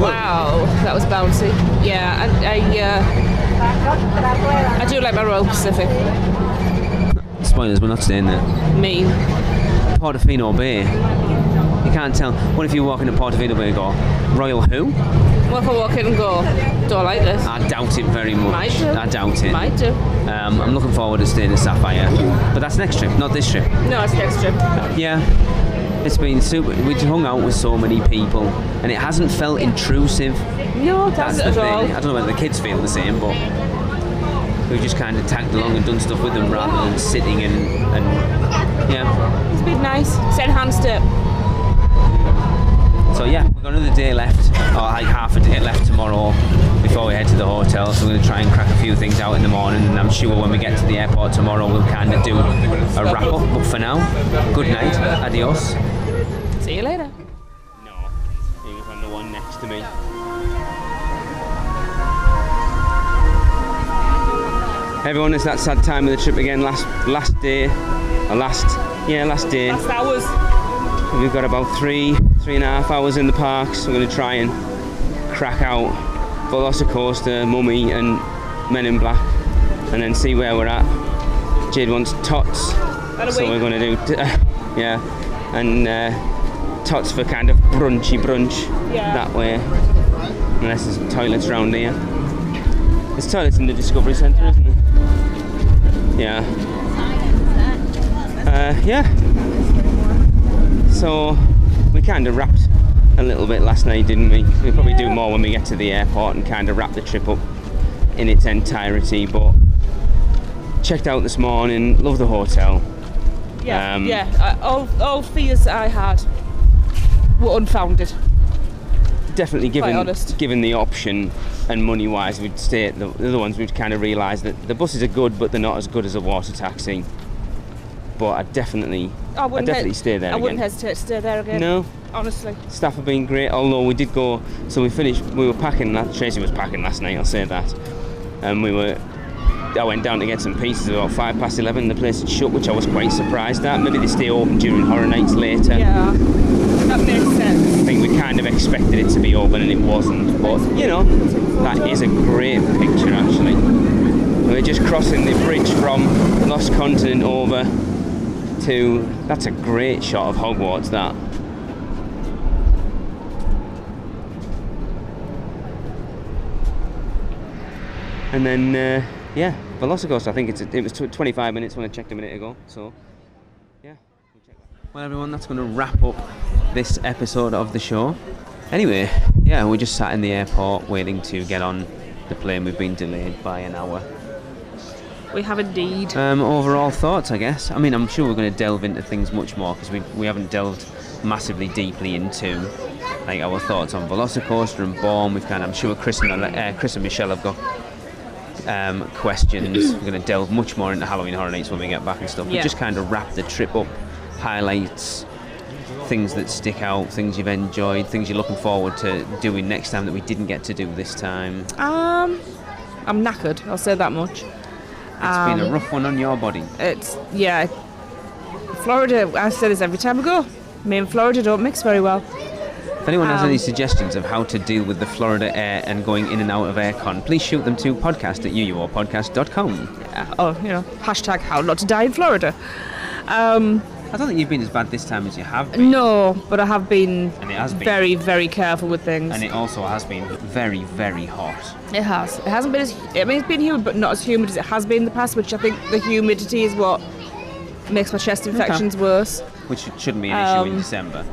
Wow, that was bouncy. Yeah, I do like my Royal Pacific. Spoilers, we're not staying there. Mean. Portofino Bay. You can't tell. What if you walk into Portofino Bay and go, Royal who? What if I walk in and go, don't like this? I doubt it very much. Might do. I doubt it. Might do. I'm looking forward to staying at Sapphire. But that's next trip, not this trip. No, it's next trip. Yeah. It's been super. We hung out with so many people, and it hasn't felt intrusive. No, that's the at thing. all. I don't know whether the kids feel the same, but we've just kind of tagged along and done stuff with them rather than sitting and It's been nice. It's enhanced it. So yeah, we've got another day left, or like half a day left tomorrow before we head to the hotel. So we're going to try and crack a few things out in the morning, and I'm sure when we get to the airport tomorrow we'll kind of do a wrap up. But for now, good night, adios. See you later. No, he was on the one next to me. Everyone, it's that sad time of the trip again. Last day. Last day. Last hours. We've got about 3.5 hours in the park, so we're going to try and crack out Velocicoaster, Mummy and Men in Black, and then see where we're at. Jade wants tots, so we're going to do and tots for kind of brunch that way, unless there's toilets around here. There's toilets in the Discovery Centre, isn't there? Yeah. So we kind of wrapped a little bit last night, didn't we? We'll probably do more when we get to the airport and kind of wrap the trip up in its entirety, but checked out this morning, love the hotel. All fears I had were unfounded. definitely Quite honest. given the option and money-wise, we'd stay at the other ones. We'd kind of realise that the buses are good, but they're not as good as a water taxi. But I'd definitely stay there. I wouldn't hesitate to stay there again. No. Honestly. Staff have been great, although we did go, so we were packing, Tracey was packing last night, I'll say that. And I went down to get some pizzas about 11:05. The place had shut, which I was quite surprised at. Maybe they stay open during horror nights later. Yeah, that makes sense. I think we kind of expected it to be open and it wasn't, but you know, that is a great picture actually. We're just crossing the bridge from Lost Continent over to, that's a great shot of Hogwarts, that. And then, Velocicoaster, I think it was 25 minutes when I checked a minute ago, so, yeah. Well, everyone, that's going to wrap up this episode of the show. Anyway, yeah, we just sat in the airport waiting to get on the plane. We've been delayed by an hour. We have indeed. Overall thoughts, I guess. I mean, I'm sure we're going to delve into things much more because we haven't delved massively deeply into like our thoughts on Velocicoaster and Bourne. I'm sure Chris and Michelle have got questions. We're going to delve much more into Halloween Horror Nights when we get back and stuff. Yeah. We just kind of wrap the trip up, highlights, things that stick out, things you've enjoyed, things you're looking forward to doing next time that we didn't get to do this time. I'm knackered, I'll say that much. It's been a rough one on your body. Florida, I say this every time I go. Me and Florida don't mix very well. If anyone has any suggestions of how to deal with the Florida air and going in and out of aircon, please shoot them to podcast@uuopodcast.com. Hashtag how not to die in Florida. I don't think you've been as bad this time as you have been. No, but I have been, and it has been very, very careful with things. And it also has been very, very hot. It has. It hasn't been it's been humid, but not as humid as it has been in the past, which I think the humidity is what makes my chest infections worse. Which shouldn't be an issue in December.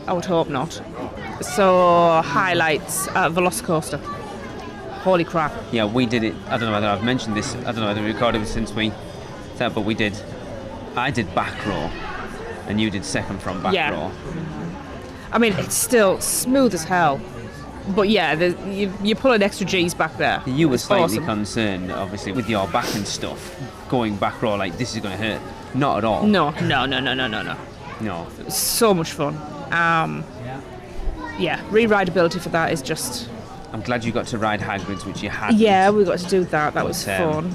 I would hope not. So, highlights, Velocicoaster. Holy crap. Yeah, we did it. I don't know whether I've mentioned this. I don't know whether we recorded it since we said, but we did. I did back row, and you did second from back row. I mean, it's still smooth as hell. But yeah, you're pulling extra G's back there. You were slightly concerned, obviously, with your back and stuff, going back row, like, this is going to hurt. Not at all. No. No. So much fun. Re-rideability for that is just... I'm glad you got to ride Hagrid's, which you hadn't. Yeah, we got to do that. That was fun.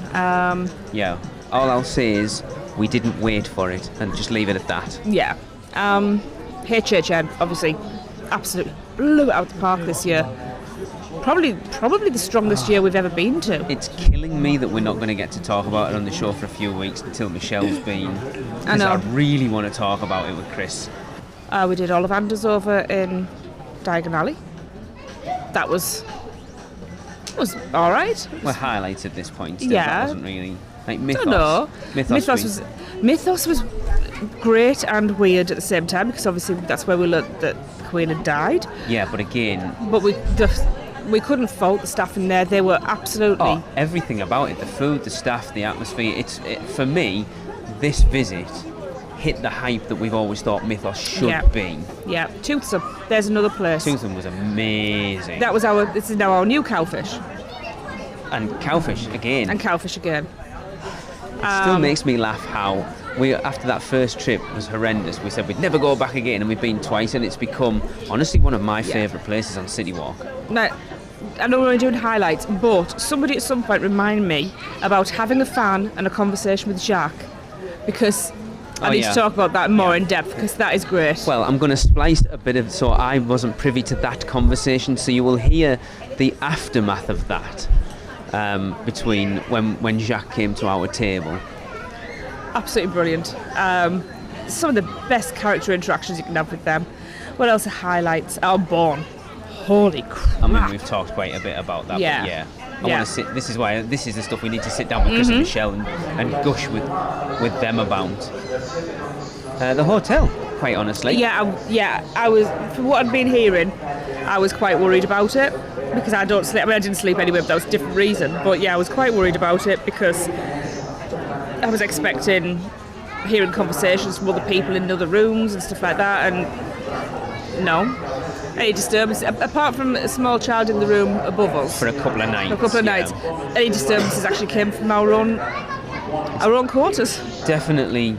Yeah. All I'll say is we didn't wait for it, and just leave it at that. Yeah. HHN, obviously, absolutely blew it out the park this year. Probably the strongest year we've ever been to. It's killing me that we're not going to get to talk about it on the show for a few weeks until Michelle's been. I know. I really want to talk about it with Chris. We did Ollivanders over in Diagon Alley. That was all right. We're highlights at this point. Still. Yeah. That wasn't really like Mythos. No. Mythos was great and weird at the same time because obviously that's where we learned that the Queen had died. Yeah, but again. But we couldn't fault the staff in there. They were absolutely everything about it. The food, the staff, the atmosphere. For me, this visit hit the hype that we've always thought Mythos should be. Yeah, Toothsome. There's another place. Toothsome was amazing. This is now our new Cowfish. And Cowfish again. It still makes me laugh how after that first trip was horrendous. We said we'd never go back again, and we've been twice, and it's become honestly one of my favourite places on City Walk. Now, I know we're only doing highlights, but somebody at some point remind me about having a fan and a conversation with Jacques, because I need to talk about that more in depth, because that is great. Well, I'm going to splice a bit of, so I wasn't privy to that conversation, so you will hear the aftermath of that between when Jacques came to our table. Absolutely brilliant. Some of the best character interactions you can have with them. What else are highlights? Bourne. Holy crap. I mean, we've talked quite a bit about that, but yeah. I want to sit. This is the stuff we need to sit down with Chris and Michelle and gush with them about. The hotel, quite honestly. I was, from what I'd been hearing, I was quite worried about it because I don't sleep. I mean, I didn't sleep anyway, but that was a different reason. But yeah, I was quite worried about it because I was expecting hearing conversations from other people in other rooms and stuff like that, and No. Any disturbance, apart from a small child in the room above us. For a couple of nights. Any disturbances actually came from our own quarters. Definitely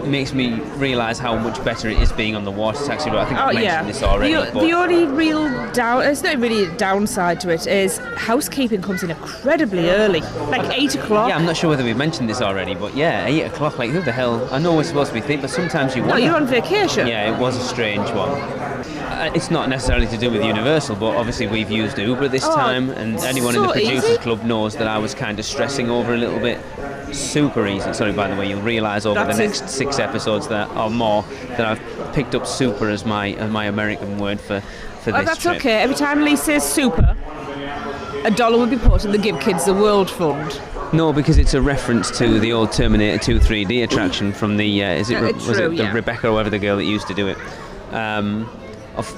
makes me realise how much better it is being on the water taxi route. I think I've mentioned this already. The only real it's not really a downside to it, is housekeeping comes in incredibly early, like 8 o'clock. Yeah, I'm not sure whether we've mentioned this already, but yeah, 8 o'clock, like who the hell? I know we're supposed to be thick, but sometimes you want. No, you're on vacation. Yeah, it was a strange one. It's not necessarily to do with Universal, but obviously we've used Uber this time, and anyone in the Producers Club knows that I was kind of stressing over a little bit. Super easy. Sorry, by the way, you'll realise over the next 6 episodes that or more that I've picked up super as my American word for this that's trip. okay. Every time Lee says super, $1 will be put in the Give Kids the World Fund. No, because it's a reference to the old Terminator 2 3D attraction from the the Rebecca or whatever the girl that used to do it.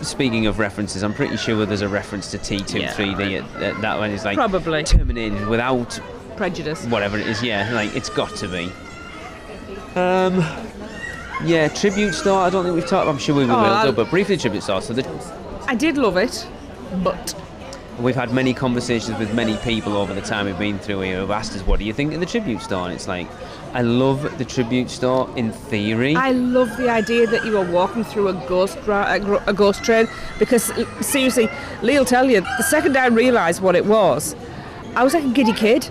Speaking of references, I'm pretty sure there's a reference to T2 3D. That one is like probably Terminated without prejudice. Whatever it is, like it's got to be. Tribute store. I don't think we've talked. I'm sure we will do, but briefly tribute store. So I did love it, but we've had many conversations with many people over the time we've been through here who've asked us, what do you think of the tribute store? And it's like, I love the tribute store in theory. I love the idea that you are walking through a ghost train, because seriously, Lee will tell you, the second I realised what it was, I was like a giddy kid.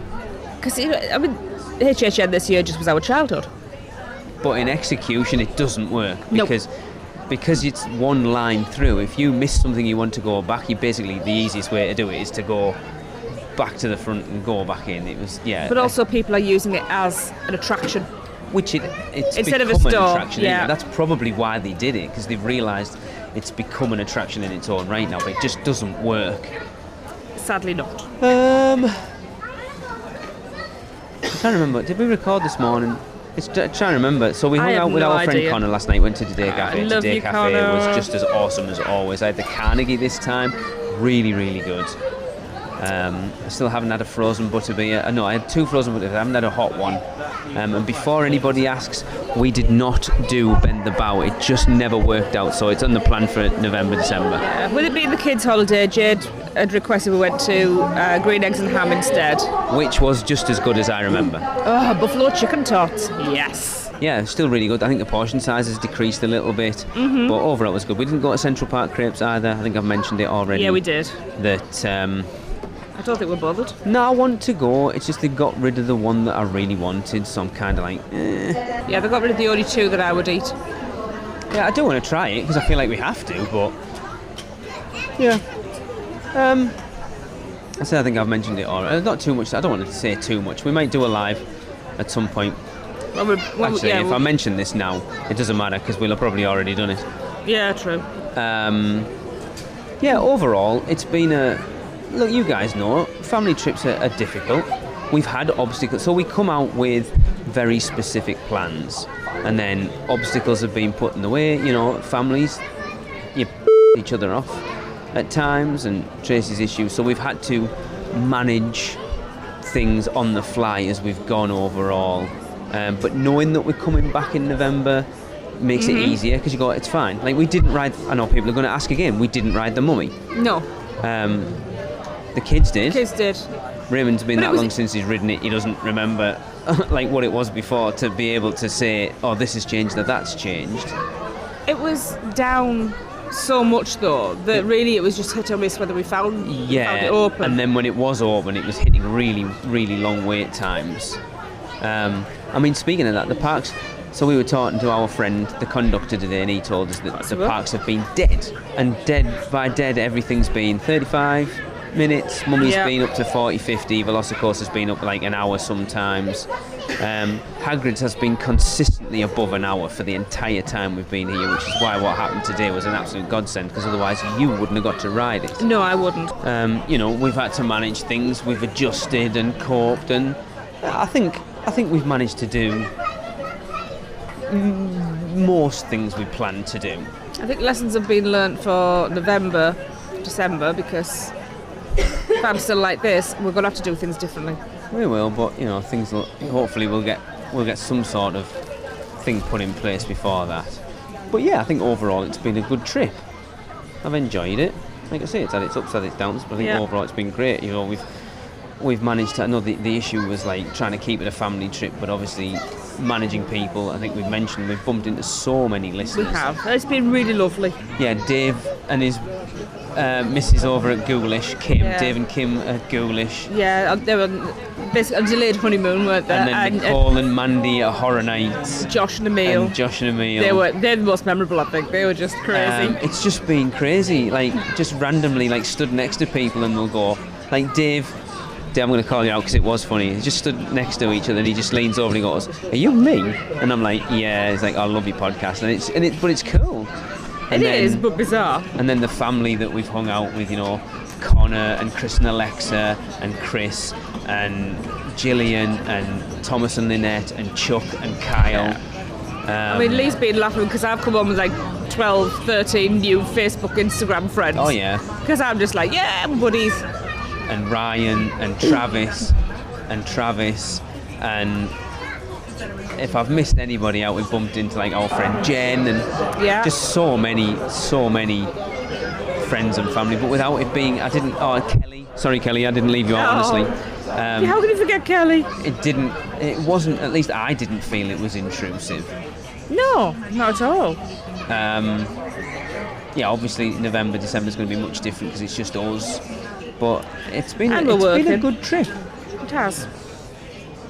Because, HHN this year just was our childhood. But in execution, it doesn't work. Because it's one line through. If you miss something you want to go back, the easiest way to do it is to go back to the front and go back in. But also people are using it as an attraction. Which it's instead of a become store. An attraction. Yeah. That's probably why they did it, because they've realised it's become an attraction in its own right now, but it just doesn't work. Sadly not. I'm trying to remember, did we record this morning? Trying to remember. So we hung out with our friend Connor last night, went to Today Cafe. Today Cafe was just as awesome as always. I had the Carnegie this time, really, really good. I still haven't had a frozen butterbeer. No, I had 2 frozen butterbeers, I haven't had a hot one. And before anybody asks, we did not do Bend the Bow. It just never worked out, so it's on the plan for November, December. Yeah. With it being the kids' holiday, Jade had requested we went to Green Eggs and Ham instead. Which was just as good as I remember. Oh, buffalo chicken tots. Yes. Yeah, still really good. I think the portion size has decreased a little bit, but overall it was good. We didn't go to Central Park Crepes either. I think I've mentioned it already. Yeah, we did. That I don't think we're bothered. No, I want to go. It's just they got rid of the one that I really wanted, so I'm kind of like, Yeah, they got rid of the only 2 that I would eat. Yeah, I do want to try it because I feel like we have to, but yeah. I think I've mentioned it already. Not too much. I don't want to say too much. We might do a live at some point. If I mention this now, it doesn't matter because we'll have probably already done it. Yeah, true. Overall, it's been look, you guys know, family trips are difficult. We've had obstacles, so we come out with very specific plans, and then obstacles have been put in the way. Families, you each other off at times, and Tracey's issues. So we've had to manage things on the fly as we've gone overall. But knowing that we're coming back in November makes it easier, because you go, it's fine. Like, we didn't ride. I know people are going to ask again. We didn't ride the Mummy. No. The kids did. Raymond's been that long since he's ridden it, he doesn't remember like what it was before, to be able to say, oh, this has changed, that's changed. It was down so much though that really it was just hit or miss whether we found it open. And then when it was open, it was hitting really, really long wait times. Speaking of that, the parks, so we were talking to our friend, the conductor today, and he told us that the parks have been dead. And by dead, everything's been 35 minutes, Mummy's been up to 40, 50, Velocicoaster's been up like an hour sometimes. Hagrid's has been consistently above an hour for the entire time we've been here, which is why what happened today was an absolute godsend, because otherwise you wouldn't have got to ride it. No, I wouldn't. We've had to manage things, we've adjusted and coped, and I think we've managed to do most things we planned to do. I think lessons have been learnt for November, December, because if I'm still like this, we're going to have to do things differently. We will, but things hopefully we'll get some sort of thing put in place before that. But yeah, I think overall it's been a good trip. I've enjoyed it. Like I say, it's had its ups, had its downs, but I think overall it's been great. You know, we've managed to. I know the issue was like trying to keep it a family trip, but obviously managing people. I think we've bumped into so many listeners. We have. It's been really lovely. Yeah, Dave and his missus over at Ghoulish, Kim. Yeah. Dave and Kim at Ghoulish. Yeah, they were basically a delayed honeymoon, weren't they? And then Nicole and Mandy at Horror Nights. Josh and Emil. They're the most memorable, I think. They were just crazy. It's just been crazy. Like, just randomly, like, stood next to people and they'll go, like, Dave, I'm going to call you out because it was funny. He just stood next to each other and he just leans over and he goes, "Are you me?" And I'm like, "Yeah." He's like, "I love your podcast," but it's cool. It is, but bizarre. And then the family that we've hung out with, you know, Connor and Chris and Alexa and Chris and Gillian and Thomas and Lynette and Chuck and Kyle. I mean, Lee's been laughing because I've come on with like 12, 13 new Facebook, Instagram friends. Oh yeah. Because I'm just like, yeah, we're buddies. And Ryan and Travis and if I've missed anybody out, we've bumped into like our friend Jen and just so many friends and family. But without it being, Kelly. Sorry, Kelly, I didn't leave you out, honestly. How can you forget Kelly? It wasn't, at least I didn't feel it was intrusive. No, not at all. Yeah, obviously November, December is going to be much different because it's just us. But it's been a good trip. It has.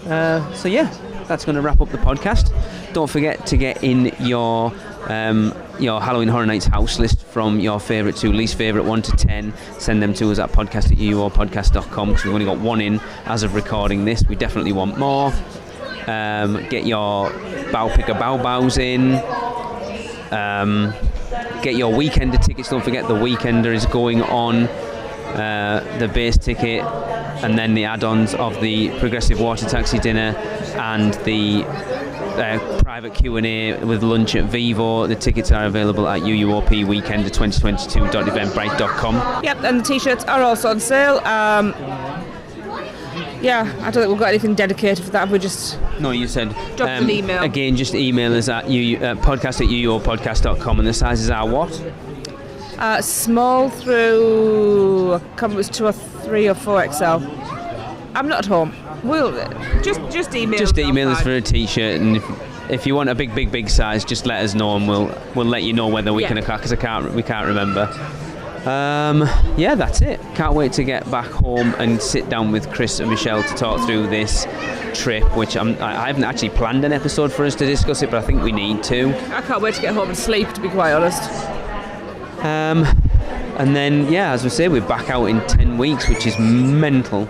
So yeah, that's going to wrap up the podcast. Don't forget to get in your Halloween Horror Nights house list from your favourite to least favourite 1 to 10. Send them to us at podcast@uuopodcast.com because we've only got one in as of recording this. We definitely want more. Get your bow picker bow bows in. Get your Weekender tickets. Don't forget the Weekender is going on. The base ticket and then the add-ons of the Progressive Water Taxi dinner and the private Q&A with lunch at Vivo. The tickets are available at UUOP Weekender 2022.eventbrite.com. Yep, and the t-shirts are also on sale. Yeah, I don't think we've got anything dedicated for that. We just... No, you said... Drop an email. Again, just email us at podcast@uuopodcast.com and the sizes are what? Small through, I can't remember, it was 2 or 3 or 4XL. I'm not at home. We'll just email. Just email us for a t-shirt, and if you want a big size, just let us know, and we'll let you know whether we can, because we can't remember. Yeah, that's it. Can't wait to get back home and sit down with Chris and Michelle to talk through this trip, which I haven't actually planned an episode for us to discuss it, but I think we need to. I can't wait to get home and sleep, to be quite honest. And then, yeah, as we say, we're back out in 10 weeks, which is mental.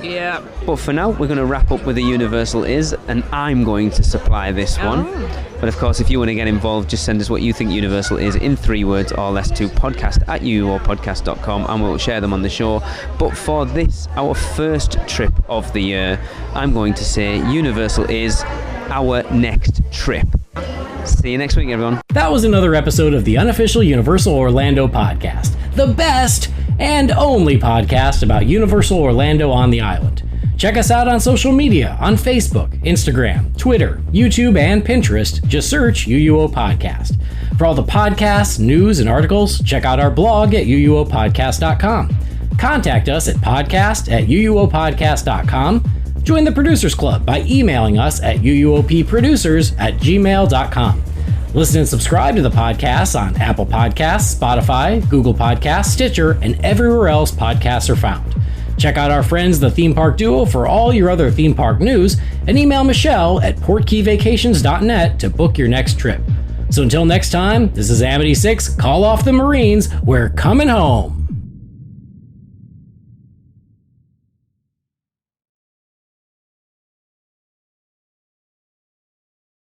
Yeah. But for now, we're going to wrap up with the Universal Is, and I'm going to supply this one. But of course, if you want to get involved, just send us what you think Universal is in 3 words or less to podcast@uuopodcast.com, and we'll share them on the show. But for this, our first trip of the year, I'm going to say Universal is our next trip. See you next week, everyone. That was another episode of the unofficial Universal Orlando podcast, the best and only podcast about Universal Orlando on the island. Check us out on social media on Facebook, Instagram, Twitter, YouTube, and Pinterest. Just search UUO Podcast. For all the podcasts, news, and articles, check out our blog at uuopodcast.com. Contact us at podcast@uuopodcast.com. Join the Producers Club by emailing us at uuopproducers@gmail.com. Listen and subscribe to the podcast on Apple Podcasts, Spotify, Google Podcasts, Stitcher, and everywhere else podcasts are found. Check out our friends, the Theme Park Duo, for all your other theme park news, and email Michelle at portkeyvacations.net to book your next trip. So until next time, this is Amity 6, Call Off the Marines, we're coming home.